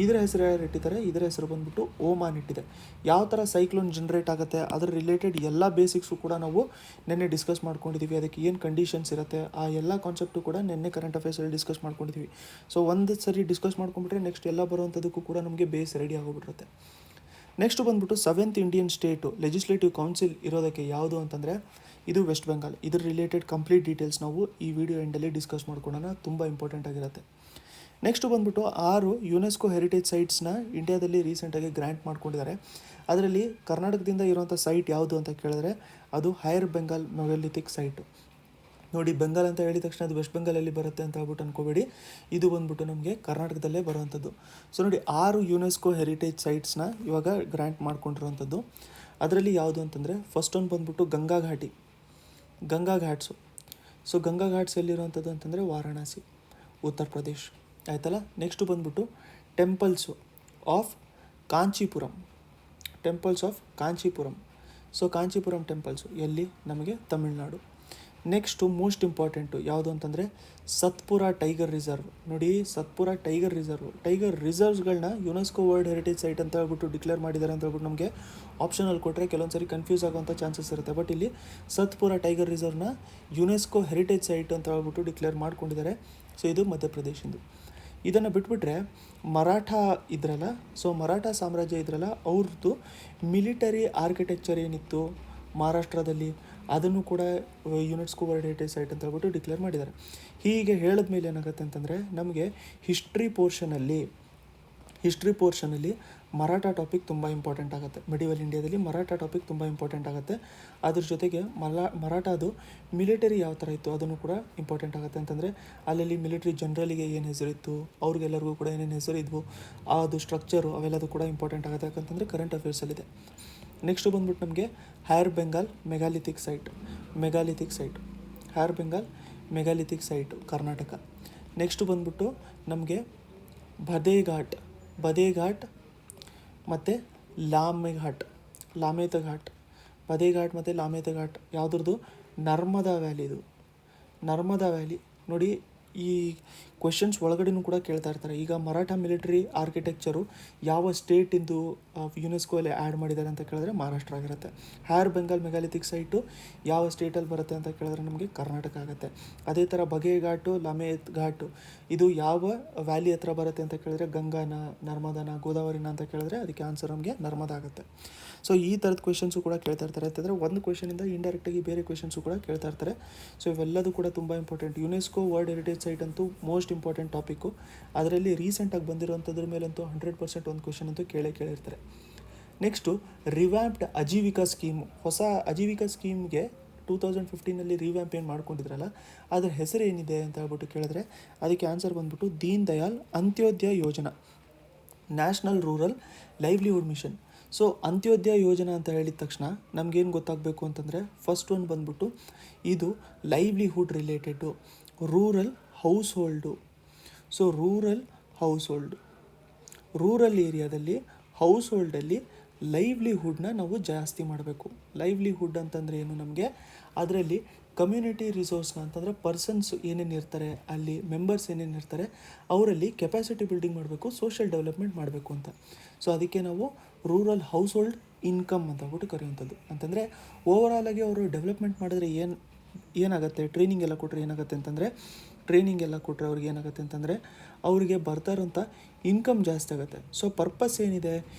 ಇದರ ಹೆಸರು ಯಾರು ಇಟ್ಟಿದ್ದಾರೆ? ಇದರ ಹೆಸರು ಬಂದ್ಬಿಟ್ಟು ಓಮಾನ್ ಇಟ್ಟಿದೆ. ಯಾವ ಥರ ಸೈಕ್ಲೋನ್ ಜನ್ರೇಟ್ ಆಗುತ್ತೆ ಅದರ ರಿಲೇಟೆಡ್ ಎಲ್ಲ ಬೇಸಿಕ್ಸು ಕೂಡ ನಾವು ನೆನ್ನೆ ಡಿಸ್ಕಸ್ ಮಾಡ್ಕೊಂಡಿದ್ದೀವಿ. ಅದಕ್ಕೆ ಏನು ಕಂಡೀಷನ್ಸ್ ಇರುತ್ತೆ ಆ ಎಲ್ಲ ಕಾನ್ಸೆಪ್ಟು ಕೂಡ ನೆನ್ನೆ ಕರೆಂಟ್ ಅಫೇರ್ಸಲ್ಲಿ ಡಿಸ್ಕಸ್ ಮಾಡ್ಕೊಂಡಿದ್ದೀವಿ. ಸೊ ಒಂದು ಸರಿ ಡಿಸ್ಕಸ್ ಮಾಡ್ಕೊಂಡ್ಬಿಟ್ರೆ ನೆಕ್ಸ್ಟ್ ಎಲ್ಲ ಬರುವಂಥದ್ದಕ್ಕೂ ಕೂಡ ನಮಗೆ ಬೇಸ್ ರೆಡಿ ಆಗೋಗ್ಬಿಟ್ಟಿರುತ್ತೆ. ನೆಕ್ಸ್ಟ್ ಬಂದ್ಬಿಟ್ಟು 7th Indian state legislative council ಇರೋದಕ್ಕೆ ಯಾವುದು ಅಂತಂದರೆ, ಇದು ವೆಸ್ಟ್ ಬೆಂಗಾಲ್. ಇದ್ರ ರಿಲೇಟೆಡ್ ಕಂಪ್ಲೀಟ್ ಡೀಟೇಲ್ಸ್ ನಾವು ಈ ವಿಡಿಯೋ ಎಂಡಲ್ಲಿ ಡಿಸ್ಕಸ್ ಮಾಡ್ಕೊಳ್ಳೋಣ, ತುಂಬ ಇಂಪಾರ್ಟೆಂಟ್ ಆಗಿರುತ್ತೆ. ನೆಕ್ಸ್ಟ್ ಬಂದ್ಬಿಟ್ಟು 6 ಯುನೆಸ್ಕೋ ಹೆರಿಟೇಜ್ ಸೈಟ್ಸ್ನ ಇಂಡಿಯಾದಲ್ಲಿ ರೀಸೆಂಟಾಗಿ ಗ್ರ್ಯಾಂಟ್ ಮಾಡ್ಕೊಂಡಿದ್ದಾರೆ. ಅದರಲ್ಲಿ ಕರ್ನಾಟಕದಿಂದ ಇರುವಂಥ ಸೈಟ್ ಯಾವುದು ಅಂತ ಕೇಳಿದ್ರೆ, ಅದು ಹೈಯರ್ ಬೆಂಗಾಲ್ ಮೆಗಾಲಿಥಿಕ್ ಸೈಟು. ನೋಡಿ, ಬೆಂಗಾಲ್ ಅಂತ ಹೇಳಿದ ತಕ್ಷಣ ಅದು ವೆಸ್ಟ್ ಬೆಂಗಾಲಲ್ಲಿ ಬರುತ್ತೆ ಅಂತ ಹೇಳ್ಬಿಟ್ಟು ಅನ್ಕೋಬೇಡಿ, ಇದು ಬಂದ್ಬಿಟ್ಟು ನಮಗೆ ಕರ್ನಾಟಕದಲ್ಲೇ ಬರುವಂಥದ್ದು. ಸೊ ನೋಡಿ, 6 ಯುನೆಸ್ಕೋ ಹೆರಿಟೇಜ್ ಸೈಟ್ಸ್ನ ಇವಾಗ ಗ್ರ್ಯಾಂಟ್ ಮಾಡ್ಕೊಂಡಿರುವಂಥದ್ದು. ಅದರಲ್ಲಿ ಯಾವುದು ಅಂತಂದರೆ, ಫಸ್ಟ್ ಒಂದು ಬಂದ್ಬಿಟ್ಟು ಗಂಗಾ ಘಾಟ್ಸು. ಸೊ ಗಂಗಾ ಘಾಟ್ಸ್ ಎಲ್ಲಿರುವಂಥದ್ದು ಅಂತಂದರೆ ವಾರಾಣಸಿ, ಉತ್ತರ ಪ್ರದೇಶ್. ಆಯ್ತಲ್ಲ? ನೆಕ್ಸ್ಟು ಬಂದ್ಬಿಟ್ಟು temples of Kanchipuram. So Kanchipuram temples ಎಲ್ಲಿ? ನಮಗೆ ತಮಿಳ್ನಾಡು. ನೆಕ್ಸ್ಟು ಮೋಸ್ಟ್ ಇಂಪಾರ್ಟೆಂಟು ಯಾವುದು ಅಂತಂದರೆ ಸತ್ಪುರ ಟೈಗರ್ ರಿಸರ್ವ್. ನೋಡಿ, ಸತ್ಪುರ ಟೈಗರ್ ರಿಸರ್ವ್ಸ್ಗಳನ್ನ ಯುನೆಸ್ಕೋ ವರ್ಲ್ಡ್ ಹೆರಿಟೇಜ್ ಸೈಟ್ ಅಂತ ಹೇಳ್ಬಿಟ್ಟು ಡಿಕ್ಲೇರ್ ಮಾಡಿದ್ದಾರೆ ಅಂತ ಹೇಳ್ಬಿಟ್ಟು ನಮಗೆ ಆಪ್ಷನಲ್ಲಿ ಕೊಟ್ಟರೆ ಕೆಲವೊಂದು ಸರಿ ಕನ್ಫ್ಯೂಸ್ ಆಗೋಂಥ ಚಾನ್ಸಸ್ ಇರುತ್ತೆ. ಬಟ್ ಇಲ್ಲಿ ಸತ್ಪುರ ಟೈಗರ್ ರಿಸರ್ವ್ನ ಯುನೆಸ್ಕೋ ಹೆರಿಟೇಜ್ ಸೈಟ್ ಅಂತ ಹೇಳ್ಬಿಟ್ಟು ಡಿಕ್ಲೇರ್ ಮಾಡ್ಕೊಂಡಿದ್ದಾರೆ. ಸೊ ಇದು ಮಧ್ಯಪ್ರದೇಶಿಂದು. ಇದನ್ನು ಬಿಟ್ಬಿಟ್ರೆ ಮರಾಠ ಇದ್ರಲ್ಲ, ಸೊ ಮರಾಠ ಸಾಮ್ರಾಜ್ಯ ಇದ್ರಲ್ಲ, ಅವ್ರದ್ದು ಮಿಲಿಟರಿ ಆರ್ಕಿಟೆಕ್ಚರ್ ಏನಿತ್ತು ಮಹಾರಾಷ್ಟ್ರದಲ್ಲಿ, ಅದನ್ನು ಕೂಡ ಯುನೆಸ್ಕೋ ವರ್ಲ್ಡ್ ಹೆರಿಟೇಜ್ ಸೈಟ್ ಅಂತ ಹೇಳ್ಬಿಟ್ಟು ಡಿಕ್ಲೇರ್ ಮಾಡಿದ್ದಾರೆ. ಹೀಗೆ ಹೇಳಿದ ಮೇಲೆ ಏನಾಗುತ್ತೆ ಅಂತಂದರೆ, ನಮಗೆ ಹಿಸ್ಟ್ರಿ ಪೋರ್ಷನಲ್ಲಿ ಮರಾಠ ಟಾಪಿಕ್ ತುಂಬ ಇಂಪಾರ್ಟೆಂಟ್ ಆಗುತ್ತೆ. ಮಿಡಿವಲ್ ಇಂಡಿಯಾದಲ್ಲಿ ಮರಾಠ ಟಾಪಿಕ್ ತುಂಬ ಇಂಪಾರ್ಟೆಂಟ್ ಆಗುತ್ತೆ. ಅದ್ರ ಜೊತೆಗೆ ಮರಾಠದು ಮಿಲಿಟರಿ ಯಾವ ಥರ ಇತ್ತು ಅದನ್ನು ಕೂಡ ಇಂಪಾರ್ಟೆಂಟ್ ಆಗುತ್ತೆ. ಅಂತಂದರೆ ಅಲ್ಲಲ್ಲಿ ಮಿಲಿಟರಿ ಜನರಲಿಗೆ ಏನು ಹೆಸರಿತ್ತು, ಅವ್ರಿಗೆಲ್ಲರಿಗೂ ಕೂಡ ಏನೇನು ಹೆಸರಿದ್ವು, ಅದು ಸ್ಟ್ರಕ್ಚರು ಅವೆಲ್ಲದು ಕೂಡ ಇಂಪಾರ್ಟೆಂಟ್ ಆಗುತ್ತೆ. ಯಾಕಂತಂದರೆ ಕರೆಂಟ್ ಅಫೇರ್ಸಲ್ಲಿದೆ. ನೆಕ್ಸ್ಟು ಬಂದ್ಬಿಟ್ಟು ನಮಗೆ higher Bengal megalithic site Karnataka. Next ಬಂದ್ಬಿಟ್ಟು ನಮಗೆ ಬದೇಘಾಟ್ ಮತ್ತು ಲಾಮೇತ ಘಾಟ್. ಬದೇಘಾಟ್ ಮತ್ತು ಲಾಮೇತ ಘಾಟ್ ಯಾವುದ್ರದ್ದು? ನರ್ಮದಾ ವ್ಯಾಲಿ. ನೋಡಿ, ಈ ಕ್ವೆಶನ್ಸ್ ಒಳಗಡೆನೂ ಕೂಡ ಕೇಳ್ತಾ ಇರ್ತಾರೆ. ಈಗ ಮರಾಠ ಮಿಲಿಟರಿ ಆರ್ಕಿಟೆಕ್ಚರು ಯಾವ ಸ್ಟೇಟಿಂದು ಯುನೆಸ್ಕೋಲ್ಲಿ ಆ್ಯಡ್ ಮಾಡಿದ್ದಾರೆ ಅಂತ ಕೇಳಿದ್ರೆ ಮಹಾರಾಷ್ಟ್ರ ಆಗಿರುತ್ತೆ. ಹ್ಯಾರ್ ಬೆಂಗಾಲ್ ಮೆಗಾಲಿಥಿಕ್ ಸೈಟು ಯಾವ ಸ್ಟೇಟಲ್ಲಿ ಬರುತ್ತೆ ಅಂತ ಕೇಳಿದ್ರೆ ನಮಗೆ ಕರ್ನಾಟಕ ಆಗುತ್ತೆ. ಅದೇ ಥರ ಬಗೆ ಘಾಟು, ಲಮೇತ್ ಘಾಟು ಇದು ಯಾವ ವ್ಯಾಲಿ ಹತ್ರ ಬರುತ್ತೆ ಅಂತ ಕೇಳಿದ್ರೆ ಗಂಗಾನ, ನರ್ಮದಾನ, ಗೋದಾವರಿನ ಅಂತ ಕೇಳಿದ್ರೆ ಅದಕ್ಕೆ ಆನ್ಸರ್ ನಮಗೆ ನರ್ಮದಾ ಆಗುತ್ತೆ. ಸೊ ಈ ಥರದ ಕ್ವೆಶನ್ಸು ಕೂಡ ಕೇಳ್ತಾ ಇರ್ತಾರೆ. ಅಂತಂದರೆ ಒಂದು ಕ್ವೆಶನಿಂದ ಇಂಡೈರೆಕ್ಟಾಗಿ ಬೇರೆ ಕ್ವೆಶನ್ಸು ಕೂಡ ಕೇಳ್ತಾ ಇರ್ತಾರೆ. ಸೊ ಇವೆಲ್ಲದೂ ಕೂಡ ತುಂಬ important. UNESCO world heritage site ಅಂತೂ ಮೋಸ್ಟ್ ಇಂಪಾರ್ಟೆಂಟ್ ಟಾಪಿಕ್ಕು. ಅದರಲ್ಲಿ ರೀಸೆಂಟಾಗಿ ಬಂದಿರೋಂಥದ್ರ ಮೇಲಂತೂ 100% ಒಂದು ಕ್ವೆಶನ್ ಅಂತೂ ಕೇಳಿರ್ತಾರೆ. Next revamped Ajeevika scheme. ಹೊಸ ಅಜೀವಿಕಾ ಸ್ಕೀಮ್ಗೆ 2015 ರಿವ್ಯಾಂಪ್ ಏನು ಮಾಡ್ಕೊಂಡಿದ್ರಲ್ಲ ಅದರ ಹೆಸರು ಏನಿದೆ ಅಂತ ಹೇಳ್ಬಿಟ್ಟು ಕೇಳಿದ್ರೆ ಅದಕ್ಕೆ ಆನ್ಸರ್ ಬಂದ್ಬಿಟ್ಟು Deen Dayal Antyodaya Yojana, national rural livelihood mission. So Antyodaya Yojana ಅಂತ ಹೇಳಿದ ತಕ್ಷಣ ನಮಗೇನು ಗೊತ್ತಾಗಬೇಕು ಅಂತಂದರೆ ಫಸ್ಟ್ ಒಂದು ಬಂದ್ಬಿಟ್ಟು ಇದು livelihood related, rural house hold. So rural ಏರಿಯಾದಲ್ಲಿ ಹೌಸ್ ಹೋಲ್ಡಲ್ಲಿ ಲೈವ್ಲಿಹುಡ್ನ ನಾವು ಜಾಸ್ತಿ ಮಾಡಬೇಕು. ಲೈವ್ಲಿಹುಡ್ ಅಂತಂದರೆ ಏನು, ನಮಗೆ ಅದರಲ್ಲಿ ಕಮ್ಯುನಿಟಿ ರಿಸೋರ್ಸ್ನ ಅಂತಂದರೆ ಪರ್ಸನ್ಸ್ ಏನೇನು ಇರ್ತಾರೆ, ಅಲ್ಲಿ ಮೆಂಬರ್ಸ್ ಏನೇನು ಇರ್ತಾರೆ ಅವರಲ್ಲಿ ಕೆಪಾಸಿಟಿ ಬಿಲ್ಡಿಂಗ್ ಮಾಡಬೇಕು, ಸೋಷಿಯಲ್ ಡೆವಲಪ್ಮೆಂಟ್ ಮಾಡಬೇಕು ಅಂತ. ಸೊ ಅದಕ್ಕೆ ನಾವು ರೂರಲ್ ಹೌಸ್ ಹೋಲ್ಡ್ ಇನ್ಕಮ್ ಅಂತ ಹೇಳ್ಬಿಟ್ಟು ಕರೆಯುವಂಥದ್ದು. ಅಂತಂದರೆ ಓವರಾಲಾಗಿ ಅವರು ಡೆವಲಪ್ಮೆಂಟ್ ಮಾಡಿದ್ರೆ ಏನಾಗುತ್ತೆ, ಟ್ರೈನಿಂಗ್ ಎಲ್ಲ ಕೊಟ್ಟರೆ ಏನಾಗುತ್ತೆ ಅಂತಂದರೆ ಅವ್ರಿಗೆ ಏನಾಗುತ್ತೆ ಅಂತಂದರೆ ಅವರಿಗೆ ಬರ್ತಾ ಇರೋಂಥ ಇನ್ಕಮ್ ಜಾಸ್ತಿ ಆಗುತ್ತೆ. ಸೊ ಪರ್ಪಸ್ ಏನಿದೆ,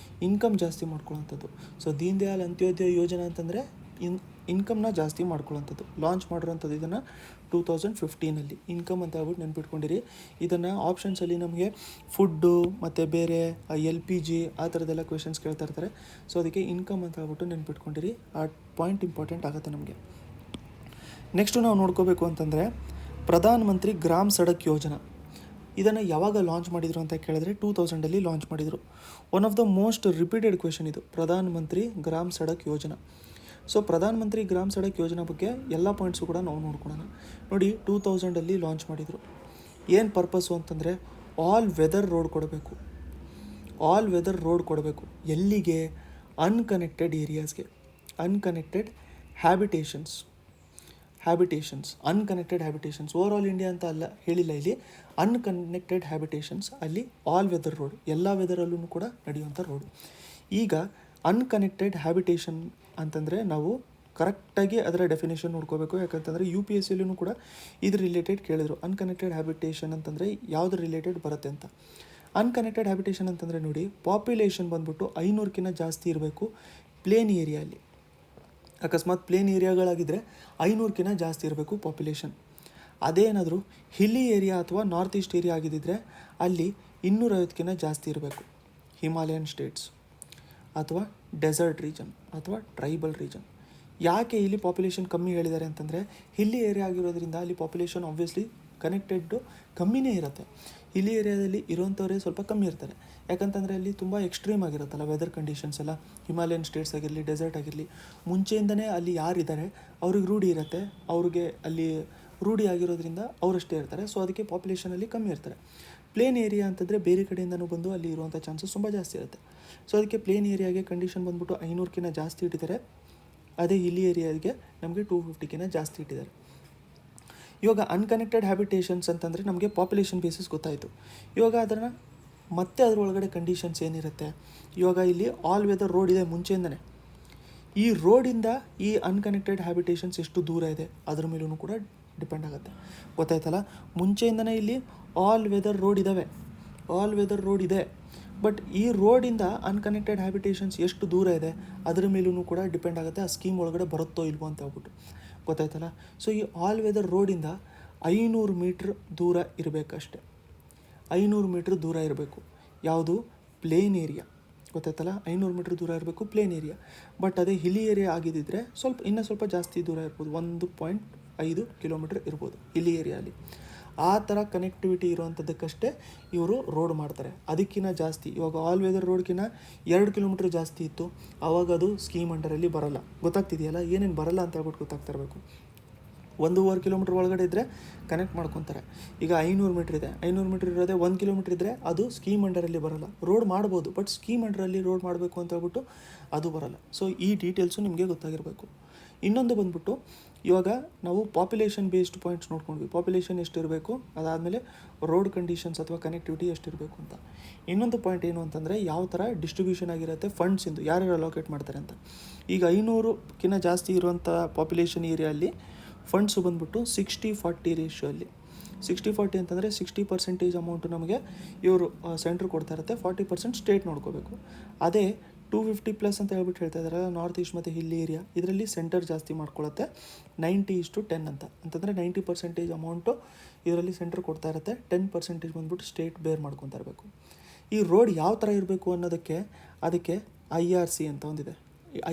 ಇನ್ಕಮ್ ಜಾಸ್ತಿ ಮಾಡ್ಕೊಳ್ಳೋಂಥದ್ದು. ಸೊ ದೀನ್ ದಯಾಳ್ ಅಂತ್ಯೋದಯ ಯೋಜನಾ ಅಂತಂದರೆ ಇನ್ಕಮ್ನ ಜಾಸ್ತಿ ಮಾಡ್ಕೊಳ್ಳೋಂಥದ್ದು. ಲಾಂಚ್ ಮಾಡಿರೋಂಥದ್ದು ಇದನ್ನು 2015 ಇನ್ಕಮ್ ಅಂತ ಹೇಳ್ಬಿಟ್ಟು ನೆನ್ಪಿಟ್ಕೊಂಡಿರಿ. ಇದನ್ನು ಆಪ್ಷನ್ಸಲ್ಲಿ ನಮಗೆ ಫುಡ್ಡು ಮತ್ತು ಬೇರೆ LPG ಆ ಥರದ್ದೆಲ್ಲ ಕ್ವೆಶನ್ಸ್ ಕೇಳ್ತಾ ಇರ್ತಾರೆ. ಸೊ ಅದಕ್ಕೆ ಇನ್ಕಮ್ ಅಂತ ಹೇಳ್ಬಿಟ್ಟು ನೆನ್ಪಿಟ್ಕೊಂಡಿರಿ. ಆ ಪಾಯಿಂಟ್ ಇಂಪಾರ್ಟೆಂಟ್ ಆಗುತ್ತೆ ನಮಗೆ. ನೆಕ್ಸ್ಟು ನಾವು ನೋಡ್ಕೋಬೇಕು ಅಂತಂದರೆ ಪ್ರಧಾನ ಮಂತ್ರಿ ಗ್ರಾಮ್ ಸಡಕ್ ಯೋಜನಾ. ಇದನ್ನು ಯಾವಾಗ ಲಾಂಚ್ ಮಾಡಿದರು ಅಂತ ಕೇಳಿದ್ರೆ 2000 ಲಾಂಚ್ ಮಾಡಿದರು. One of the most repeated question ಇದು, ಪ್ರಧಾನ ಮಂತ್ರಿ ಗ್ರಾಮ್ ಸಡಕ್ ಯೋಜನಾ. ಸೊ ಪ್ರಧಾನ ಮಂತ್ರಿ ಗ್ರಾಮ್ ಸಡಕ್ ಯೋಜನಾ ಬಗ್ಗೆ ಎಲ್ಲ ಪಾಯಿಂಟ್ಸು ಕೂಡ ನಾವು ನೋಡ್ಕೊಳ್ಳೋಣ. ನೋಡಿ 2000 ಲಾಂಚ್ ಮಾಡಿದರು. ಏನು ಪರ್ಪಸ್ಸು ಅಂತಂದರೆ ಆಲ್ ವೆದರ್ ರೋಡ್ ಕೊಡಬೇಕು. ಎಲ್ಲಿಗೆ? ಅನ್ಕನೆಕ್ಟೆಡ್ ಏರಿಯಾಸ್ಗೆ, unconnected habitations, unconnected habitations. Over all India ಅಂತ ಅಲ್ಲ ಹೇಳಿಲ್ಲ, ಇಲ್ಲಿ ಅನ್ಕನೆಕ್ಟೆಡ್ ಹ್ಯಾಬಿಟೇಷನ್ಸ್, ಅಲ್ಲಿ ಆಲ್ ವೆದರ್ ರೋಡ್, ಎಲ್ಲ ವೆದರಲ್ಲೂ ಕೂಡ ನಡೆಯುವಂಥ ರೋಡು. ಈಗ ಅನ್ಕನೆಕ್ಟೆಡ್ ಹ್ಯಾಬಿಟೇಷನ್ ಅಂತಂದರೆ ನಾವು ಕರೆಕ್ಟಾಗಿ ಅದರ ಡೆಫಿನೇಷನ್ ನೋಡ್ಕೋಬೇಕು. ಯಾಕಂತಂದರೆ UPSCಯಲ್ಲೂ ಕೂಡ ಇದ್ರ ರಿಲೇಟೆಡ್ ಕೇಳಿದರು. ಅನ್ಕನೆಕ್ಟೆಡ್ ಹ್ಯಾಬಿಟೇಷನ್ ಅಂತಂದರೆ ಯಾವ್ದು ರಿಲೇಟೆಡ್ ಬರುತ್ತೆ ಅಂತ. ಅನ್ಕನೆಕ್ಟೆಡ್ ಹ್ಯಾಬಿಟೇಷನ್ ಅಂತಂದರೆ ನೋಡಿ, ಪಾಪ್ಯುಲೇಷನ್ ಬಂದ್ಬಿಟ್ಟು 500ಕ್ಕಿಂತ ಜಾಸ್ತಿ ಇರಬೇಕು ಪ್ಲೇನ್ ಏರಿಯಲ್ಲಿ. ಅಕಸ್ಮಾತ್ ಪ್ಲೇನ್ ಏರಿಯಾಗಳಾಗಿದ್ದರೆ 500ಕ್ಕಿಂತ ಜಾಸ್ತಿ ಇರಬೇಕು ಪಾಪ್ಯುಲೇಷನ್. ಅದೇನಾದರೂ ಹಿಲ್ಲಿ ಏರಿಯಾ ಅಥವಾ ನಾರ್ತ್ ಈಸ್ಟ್ ಏರಿಯಾ ಆಗಿದ್ದರೆ ಅಲ್ಲಿ 250ಕ್ಕಿಂತ ಜಾಸ್ತಿ ಇರಬೇಕು. ಹಿಮಾಲಯನ್ ಸ್ಟೇಟ್ಸ್ ಅಥವಾ ಡೆಸರ್ಟ್ ರೀಜನ್ ಅಥವಾ ಟ್ರೈಬಲ್ ರೀಜನ್. ಯಾಕೆ ಇಲ್ಲಿ ಪಾಪ್ಯುಲೇಷನ್ ಕಮ್ಮಿ ಹೇಳಿದ್ದಾರೆ ಅಂತಂದರೆ ಹಿಲ್ಲಿ ಏರಿಯಾ ಆಗಿರೋದ್ರಿಂದ ಅಲ್ಲಿ ಪಾಪ್ಯುಲೇಷನ್ ಆಬ್ವಿಯಸ್ಲಿ ಕನೆಕ್ಟೆಡ್ಡು ಕಮ್ಮಿನೇ ಇರುತ್ತೆ. ಹಿಲ್ಲಿ ಏರಿಯಾದಲ್ಲಿ ಇರೋಂಥವ್ರೇ ಸ್ವಲ್ಪ ಕಮ್ಮಿ ಇರ್ತಾರೆ. ಯಾಕಂತಂದರೆ ಅಲ್ಲಿ ತುಂಬ ಎಕ್ಸ್ಟ್ರೀಮ್ ಆಗಿರುತ್ತಲ್ಲ ವೆದರ್ ಕಂಡೀಷನ್ಸ್ ಎಲ್ಲ. ಹಿಮಾಲಯನ್ ಸ್ಟೇಟ್ಸ್ ಆಗಿರಲಿ, ಡೆಸರ್ಟ್ ಆಗಿರಲಿ, ಮುಂಚೆಯಿಂದನೇ ಅಲ್ಲಿ ಯಾರಿದ್ದಾರೆ ಅವ್ರಿಗೆ ರೂಢಿ ಇರುತ್ತೆ, ಅವ್ರಿಗೆ ಅಲ್ಲಿ ರೂಢಿ ಆಗಿರೋದ್ರಿಂದ ಅವರಷ್ಟೇ ಇರ್ತಾರೆ. ಸೊ ಅದಕ್ಕೆ ಪಾಪ್ಯುಲೇಷನಲ್ಲಿ ಕಮ್ಮಿ ಇರ್ತಾರೆ. ಪ್ಲೇನ್ ಏರಿಯಾ ಅಂತಂದರೆ ಬೇರೆ ಕಡೆಯಿಂದನೂ ಬಂದು ಅಲ್ಲಿ ಇರುವಂಥ ಚಾನ್ಸಸ್ ತುಂಬ ಜಾಸ್ತಿ ಇರುತ್ತೆ. ಸೊ ಅದಕ್ಕೆ ಪ್ಲೇನ್ ಏರಿಯಾಗೆ ಕಂಡೀಷನ್ ಬಂದ್ಬಿಟ್ಟು 500ಕ್ಕಿಂತ ಜಾಸ್ತಿ ಇಟ್ಟಿದ್ದಾರೆ. ಅದೇ ಹಿಲ್ಲಿ ಏರಿಯಾಗೆ ನಮಗೆ 250ಕ್ಕಿಂತ ಜಾಸ್ತಿ ಇಟ್ಟಿದ್ದಾರೆ. ಇವಾಗ ಅನ್ಕನೆಕ್ಟೆಡ್ ಹ್ಯಾಬಿಟೇಷನ್ಸ್ ಅಂತಂದರೆ ನಮಗೆ ಪಾಪ್ಯುಲೇಷನ್ ಬೇಸಿಸ್ ಗೊತ್ತಾಯಿತು. ಇವಾಗ ಅದನ್ನು ಮತ್ತೆ ಅದರೊಳಗಡೆ ಕಂಡೀಷನ್ಸ್ ಏನಿರುತ್ತೆ, ಇವಾಗ ಇಲ್ಲಿ ಆಲ್ ವೆದರ್ ರೋಡ್ ಇದೆ ಮುಂಚೆಯಿಂದನೇ. ಈ ರೋಡಿಂದ ಈ ಅನ್ಕನೆಕ್ಟೆಡ್ ಹ್ಯಾಬಿಟೇಷನ್ಸ್ ಎಷ್ಟು ದೂರ ಇದೆ ಅದ್ರ ಮೇಲೂ ಕೂಡ ಡಿಪೆಂಡ್ ಆಗುತ್ತೆ. ಗೊತ್ತಾಯ್ತಲ್ಲ, ಮುಂಚೆಯಿಂದನೇ ಇಲ್ಲಿ ಆಲ್ ವೆದರ್ ರೋಡ್ ಇದೆ. ಬಟ್ ಈ ರೋಡಿಂದ ಅನ್ಕನೆಕ್ಟೆಡ್ ಹ್ಯಾಬಿಟೇಷನ್ಸ್ ಎಷ್ಟು ದೂರ ಇದೆ ಅದ್ರ ಮೇಲೂ ಕೂಡ ಡಿಪೆಂಡ್ ಆಗುತ್ತೆ, ಆ ಸ್ಕೀಮ್ ಒಳಗಡೆ ಬರುತ್ತೋ ಇಲ್ವೋ ಅಂತ ಹೇಳ್ಬಿಟ್ಟು. ಗೊತ್ತಾಯ್ತಲ್ಲ. ಸೊ ಈ ಆಲ್ ವೆದರ್ ರೋಡಿಂದ 500 ಮೀಟ್ರ್ ದೂರ ಇರಬೇಕಷ್ಟೆ. 500 ಮೀಟ್ರ್ ದೂರ ಇರಬೇಕು. ಯಾವುದು? Plain area. ಗೊತ್ತಾಯ್ತಲ್ಲ, 500 ಮೀಟ್ರ್ ದೂರ ಇರಬೇಕು ಪ್ಲೇನ್ ಏರಿಯಾ. ಬಟ್ ಅದೇ ಹಿಲಿ ಏರಿಯಾ ಆಗಿದ್ದಿದ್ರೆ ಇನ್ನೂ ಸ್ವಲ್ಪ ಜಾಸ್ತಿ ದೂರ ಇರ್ಬೋದು, 1.5 ಕಿಲೋಮೀಟ್ರ್ ಇರ್ಬೋದು ಹಿಲಿ ಏರಿಯಾಲಿ. ಆ ಥರ ಕನೆಕ್ಟಿವಿಟಿ ಇರೋವಂಥದ್ದಕ್ಕಷ್ಟೇ ಇವರು ರೋಡ್ ಮಾಡ್ತಾರೆ. ಅದಕ್ಕಿಂತ ಜಾಸ್ತಿ ಇವಾಗ ಆಲ್ ವೆದರ್ ರೋಡ್ಗಿಂತ 2 ಕಿಲೋಮೀಟ್ರ್ ಜಾಸ್ತಿ ಇತ್ತು, ಆವಾಗ ಅದು ಸ್ಕೀಮ್ ಅಂಡರಲ್ಲಿ ಬರೋಲ್ಲ. ಗೊತ್ತಾಗ್ತಿದೆಯಲ್ಲ, ಏನೇನು ಬರೋಲ್ಲ ಅಂತ ಹೇಳ್ಬಿಟ್ಟು ಗೊತ್ತಾಗ್ತಾ ಇರಬೇಕು. 1.5 ಕಿಲೋಮೀಟ್ರ್ ಒಳಗಡೆ ಇದ್ದರೆ ಕನೆಕ್ಟ್ ಮಾಡ್ಕೊತಾರೆ. ಈಗ 500 ಮೀಟ್ರ್ ಇದೆ, 500 ಮೀಟ್ರ್ ಇರೋದೇ 1 ಕಿಲೋಮೀಟ್ರ್ ಇದ್ದರೆ ಅದು ಸ್ಕೀಮ್ ಅಂಡರಲ್ಲಿ ಬರೋಲ್ಲ. ರೋಡ್ ಮಾಡ್ಬೋದು, ಬಟ್ ಸ್ಕೀಮ್ ಅಂಡರಲ್ಲಿ ರೋಡ್ ಮಾಡಬೇಕು ಅಂತ ಹೇಳ್ಬಿಟ್ಟು ಅದು ಬರೋಲ್ಲ. ಸೊ ಈ ಡೀಟೇಲ್ಸು ನಿಮಗೆ ಗೊತ್ತಾಗಿರಬೇಕು. ಇನ್ನೊಂದು ಬಂದ್ಬಿಟ್ಟು ಇವಾಗ ನಾವು ಪಾಪ್ಯುಲೇಷನ್ ಬೇಸ್ಡ್ ಪಾಯಿಂಟ್ಸ್ ನೋಡ್ಕೊಂಡ್ವಿ. ಪಾಪ್ಯುಲೇಷನ್ ಎಷ್ಟಿರಬೇಕು, ಅದಾದಮೇಲೆ ರೋಡ್ ಕಂಡೀಷನ್ಸ್ ಅಥವಾ ಕನೆಕ್ಟಿವಿಟಿ ಎಷ್ಟಿರಬೇಕು ಅಂತ. ಇನ್ನೊಂದು ಪಾಯಿಂಟ್ ಏನು ಅಂತಂದರೆ ಯಾವ ಥರ ಡಿಸ್ಟ್ರಿಬ್ಯೂಷನ್ ಆಗಿರುತ್ತೆ ಫಂಡ್ಸಿಂದು, ಯಾರ್ಯಾರು ಅಲೋಕೇಟ್ ಮಾಡ್ತಾರೆ ಅಂತ. ಈಗ 500ಕ್ಕಿಂತ ಜಾಸ್ತಿ ಇರುವಂಥ ಪಾಪ್ಯುಲೇಷನ್ ಏರಿಯಲ್ಲಿ ಫಂಡ್ಸು ಬಂದ್ಬಿಟ್ಟು 60-40 ರೇಷಿಯೋಲ್ಲಿ. 60-40 ಅಂತಂದರೆ 60% ಅಮೌಂಟು ನಮಗೆ ಇವರು ಸೆಂಟ್ರ್ ಕೊಡ್ತಾ ಇರುತ್ತೆ, 40% ಸ್ಟೇಟ್ ನೋಡ್ಕೋಬೇಕು. ಅದೇ 250+ ಅಂತ ಹೇಳ್ಬಿಟ್ಟು ಹೇಳ್ತಾ ಇದ್ದಾರೆ ನಾರ್ತ್ ಈಸ್ಟ್ ಮತ್ತು ಹಿಲ್ ಏರಿಯಾ, ಇದರಲ್ಲಿ ಸೆಂಟರ್ ಜಾಸ್ತಿ ಮಾಡ್ಕೊಳ್ಳುತ್ತೆ 90:10 ಅಂತಂದರೆ 90% ಅಮೌಂಟು ಇದರಲ್ಲಿ ಸೆಂಟ್ರ್ ಕೊಡ್ತಾ ಇರುತ್ತೆ, 10% ಬಂದ್ಬಿಟ್ಟು ಸ್ಟೇಟ್ ಬೇರ್ ಮಾಡ್ಕೊತಾ ಇರಬೇಕು. ಈ ರೋಡ್ ಯಾವ ಥರ ಇರಬೇಕು ಅನ್ನೋದಕ್ಕೆ ಅದಕ್ಕೆ IRC ಅಂತ ಒಂದಿದೆ.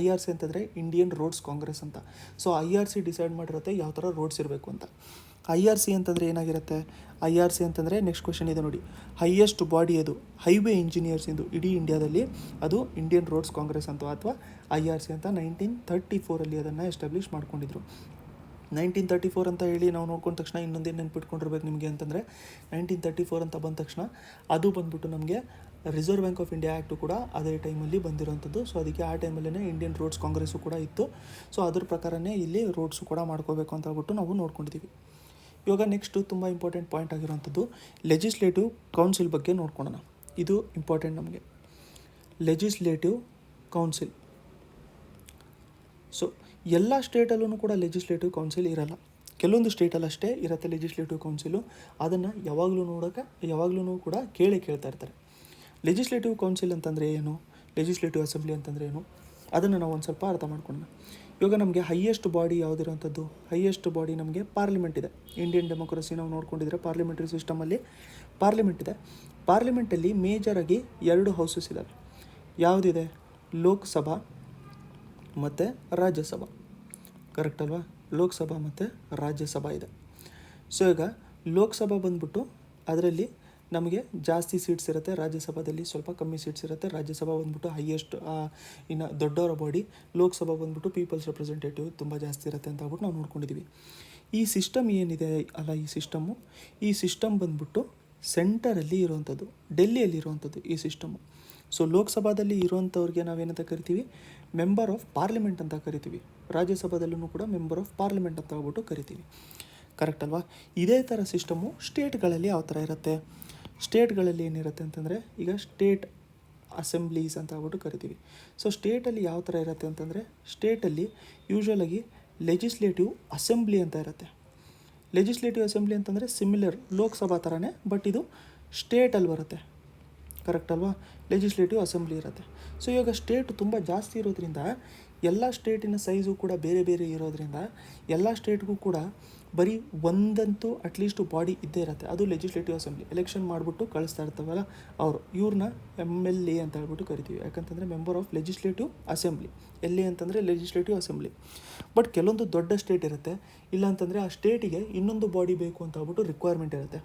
IRC ಅಂತಂದರೆ ಇಂಡಿಯನ್ ರೋಡ್ಸ್ ಕಾಂಗ್ರೆಸ್ ಅಂತ. ಸೊ IRC ಡಿಸೈಡ್ ಮಾಡಿರುತ್ತೆ ಯಾವ ಥರ ರೋಡ್ಸ್ ಇರಬೇಕು ಅಂತ. IRC ಅಂತಂದರೆ ಏನಾಗಿರುತ್ತೆ, IRC ಅಂತಂದರೆ ನೆಕ್ಸ್ಟ್ ಕ್ವೆಶನ್ ಇದೆ ನೋಡಿ, ಹೈಯೆಸ್ಟ್ ಬಾಡಿ ಅದು ಹೈವೇ ಇಂಜಿನಿಯರ್ಸಿಂದು ಇಡೀ ಇಂಡಿಯಾದಲ್ಲಿ, ಅದು ಇಂಡಿಯನ್ ರೋಡ್ಸ್ ಕಾಂಗ್ರೆಸ್ ಅಂತ ಅಥವಾ IRC ಅಂತ 1934 ಅದನ್ನು ಎಸ್ಟಾಬ್ಲಿಷ್ ಮಾಡ್ಕೊಂಡಿದ್ರು. 1934 ಅಂತ ಹೇಳಿ ನಾವು ನೋಡ್ಕೊಂಡ ತಕ್ಷಣ ಇನ್ನೊಂದೇನು ನೆನ್ಪಿಟ್ಕೊಂಡಿರ್ಬೇಕು ನಿಮಗೆ ಅಂತಂದರೆ 1934 ಅಂತ ಬಂದ ತಕ್ಷಣ ಅದು ಬಂದ್ಬಿಟ್ಟು ನಮಗೆ reserve bank of India act ಕೂಡ ಅದೇ ಟೈಮಲ್ಲಿ ಬಂದಿರೋಂಥದ್ದು. ಸೊ ಅದಕ್ಕೆ ಆ ಟೈಮಲ್ಲೇ ಇಂಡಿಯನ್ ರೋಡ್ಸ್ ಕಾಂಗ್ರೆಸ್ಸು ಕೂಡ ಇತ್ತು. ಸೊ ಅದ್ರ ಪ್ರಕಾರನೇ ಇಲ್ಲಿ ರೋಡ್ಸು ಕೂಡ ಮಾಡ್ಕೋಬೇಕು ಅಂತ ಹೇಳ್ಬಿಟ್ಟು ನಾವು ನೋಡ್ಕೊಂಡಿದ್ದೀವಿ. ಇವಾಗ ನೆಕ್ಸ್ಟು ತುಂಬ ಇಂಪಾರ್ಟೆಂಟ್ ಪಾಯಿಂಟ್ ಆಗಿರೋಂಥದ್ದು ಲೆಜಿಸ್ಲೇಟಿವ್ ಕೌನ್ಸಿಲ್ ಬಗ್ಗೆ ನೋಡ್ಕೊಳ್ಳೋಣ. ಇದು ಇಂಪಾರ್ಟೆಂಟ್ ನಮಗೆ. Legislative council. ಸೊ ಎಲ್ಲ ಸ್ಟೇಟಲ್ಲೂ ಕೂಡ ಲೆಜಿಸ್ಲೇಟಿವ್ ಕೌನ್ಸಿಲ್ ಇರಲ್ಲ, ಕೆಲವೊಂದು ಸ್ಟೇಟಲ್ಲಿ ಅಷ್ಟೇ ಇರುತ್ತೆ ಲೆಜಿಸ್ಲೇಟಿವ್ ಕೌನ್ಸಿಲು. ಅದನ್ನು ಯಾವಾಗಲೂ ಕೂಡ ಕೇಳ್ತಾ ಇರ್ತಾರೆ. ಲೆಜಿಸ್ಲೇಟಿವ್ ಕೌನ್ಸಿಲ್ ಅಂತಂದರೆ ಏನು, ಲೆಜಿಸ್ಲೇಟಿವ್ ಅಸೆಂಬ್ಲಿ ಅಂತಂದರೆ ಏನು, ಅದನ್ನು ನಾವು ಒಂದು ಸ್ವಲ್ಪ ಅರ್ಥ ಮಾಡ್ಕೊಳ್ಳೋಣ. ಇವಾಗ ನಮಗೆ ಹೈಯೆಸ್ಟ್ ಬಾಡಿ ಯಾವುದಿರೋಂಥದ್ದು, ಹೈಯೆಸ್ಟ್ ಬಾಡಿ ನಮಗೆ ಪಾರ್ಲಿಮೆಂಟ್ ಇದೆ. ಇಂಡಿಯನ್ ಡೆಮೋಕ್ರಸಿ ನಾವು ನೋಡ್ಕೊಂಡಿದ್ರೆ ಪಾರ್ಲಿಮೆಂಟ್ರಿ ಸಿಸ್ಟಮಲ್ಲಿ ಪಾರ್ಲಿಮೆಂಟ್ ಇದೆ. ಪಾರ್ಲಿಮೆಂಟಲ್ಲಿ ಮೇಜರಾಗಿ 2 ಹೌಸಸ್ ಇದ್ದಾವೆ. ಯಾವುದಿದೆ, ಲೋಕಸಭಾ ಮತ್ತು ರಾಜ್ಯಸಭಾ, ಕರೆಕ್ಟ್ ಅಲ್ವಾ? ಲೋಕಸಭಾ ಮತ್ತು ರಾಜ್ಯಸಭಾ ಇದೆ. ಸೊ ಈಗ ಲೋಕಸಭಾ ಬಂದ್ಬಿಟ್ಟು ಅದರಲ್ಲಿ ನಮಗೆ ಜಾಸ್ತಿ ಸೀಟ್ಸ್ ಇರುತ್ತೆ, ರಾಜ್ಯಸಭಾದಲ್ಲಿ ಸ್ವಲ್ಪ ಕಮ್ಮಿ ಸೀಟ್ಸ್ ಇರುತ್ತೆ. ರಾಜ್ಯಸಭಾ ಬಂದ್ಬಿಟ್ಟು ಹೈಯೆಸ್ಟ್, ಇನ್ನು ದೊಡ್ಡವರ ಬಾಡಿ. ಲೋಕಸಭಾ ಬಂದ್ಬಿಟ್ಟು ಪೀಪಲ್ಸ್ ರೆಪ್ರೆಸೆಂಟೇಟಿವ್ ತುಂಬ ಜಾಸ್ತಿ ಇರುತ್ತೆ ಅಂತ ಹೇಳ್ಬಿಟ್ಟು ನಾವು ನೋಡ್ಕೊಂಡಿದ್ದೀವಿ. ಈ ಸಿಸ್ಟಮ್ ಏನಿದೆ ಅಲ್ಲ, ಈ ಸಿಸ್ಟಮ್ ಬಂದ್ಬಿಟ್ಟು ಸೆಂಟರಲ್ಲಿ ಇರುವಂಥದ್ದು, ಡೆಲ್ಲಿಯಲ್ಲಿ ಇರುವಂಥದ್ದು ಈ ಸಿಸ್ಟಮು. ಸೊ ಲೋಕಸಭಾದಲ್ಲಿ ಇರುವಂಥವ್ರಿಗೆ ನಾವೇನಂತ ಕರಿತೀವಿ, ಮೆಂಬರ್ ಆಫ್ ಪಾರ್ಲಿಮೆಂಟ್ ಅಂತ ಕರಿತೀವಿ. ರಾಜ್ಯಸಭಾದಲ್ಲೂ ಕೂಡ ಮೆಂಬರ್ ಆಫ್ ಪಾರ್ಲಿಮೆಂಟ್ ಅಂತ ಹೇಳ್ಬಿಟ್ಟು ಕರಿತೀವಿ, ಕರೆಕ್ಟ್ ಅಲ್ವಾ? ಇದೇ ಥರ ಸಿಸ್ಟಮು ಸ್ಟೇಟ್ಗಳಲ್ಲಿ ಯಾವ ಥರ ಇರುತ್ತೆ, ಸ್ಟೇಟ್ಗಳಲ್ಲಿ ಏನಿರುತ್ತೆ ಅಂತಂದರೆ ಈಗ ಸ್ಟೇಟ್ ಅಸೆಂಬ್ಲೀಸ್ ಅಂತ ಹೇಳ್ಬಿಟ್ಟು ಕರಿತೀವಿ. ಸೊ ಸ್ಟೇಟಲ್ಲಿ ಯಾವ ಥರ ಇರುತ್ತೆ ಅಂತಂದರೆ ಸ್ಟೇಟಲ್ಲಿ ಯೂಶ್ವಲಾಗಿ ಲೆಜಿಸ್ಲೇಟಿವ್ ಅಸೆಂಬ್ಲಿ ಅಂತ ಇರುತ್ತೆ. ಲೆಜಿಸ್ಲೇಟಿವ್ ಅಸೆಂಬ್ಲಿ ಅಂತಂದರೆ ಸಿಮಿಲರ್ ಲೋಕಸಭಾ ಥರನೇ, ಬಟ್ ಇದು ಸ್ಟೇಟಲ್ಲಿ ಬರುತ್ತೆ, ಕರೆಕ್ಟ್ ಅಲ್ವಾ? ಲೆಜಿಸ್ಲೇಟಿವ್ ಅಸೆಂಬ್ಲಿ ಇರುತ್ತೆ. ಸೊ ಇವಾಗ ಸ್ಟೇಟ್ ತುಂಬ ಜಾಸ್ತಿ ಇರೋದ್ರಿಂದ ಎಲ್ಲ ಸ್ಟೇಟಿನ ಸೈಜು ಕೂಡ ಬೇರೆ ಬೇರೆ ಇರೋದ್ರಿಂದ ಎಲ್ಲ ಸ್ಟೇಟ್ಗೂ ಕೂಡ ಬರೀ ಒಂದಂತೂ ಅಟ್ಲೀಸ್ಟ್ ಬಾಡಿ ಇದ್ದೇ ಇರುತ್ತೆ, ಅದು ಲೆಜಿಸ್ಲೇಟಿವ್ ಅಸೆಂಬ್ಲಿ. ಎಲೆಕ್ಷನ್ ಮಾಡಿಬಿಟ್ಟು ಕಳಿಸ್ತಾ ಇರ್ತಾವಲ್ಲ ಇವ್ರನ್ನ MLA ಅಂತ ಹೇಳ್ಬಿಟ್ಟು ಕರಿತೀವಿ. ಯಾಕಂತಂದರೆ member of legislative assembly. LA ಅಂತಂದರೆ ಲೆಜಿಸ್ಲೇಟಿವ್ ಅಸೆಂಬ್ಲಿ. ಬಟ್ ಕೆಲವೊಂದು ದೊಡ್ಡ ಸ್ಟೇಟ್ ಇರುತ್ತೆ, ಇಲ್ಲ ಅಂತಂದರೆ ಆ ಸ್ಟೇಟಿಗೆ ಇನ್ನೊಂದು ಬಾಡಿ ಬೇಕು ಅಂತ ಹೇಳ್ಬಿಟ್ಟು ರಿಕ್ವೈರ್ಮೆಂಟ್ ಇರುತ್ತೆ.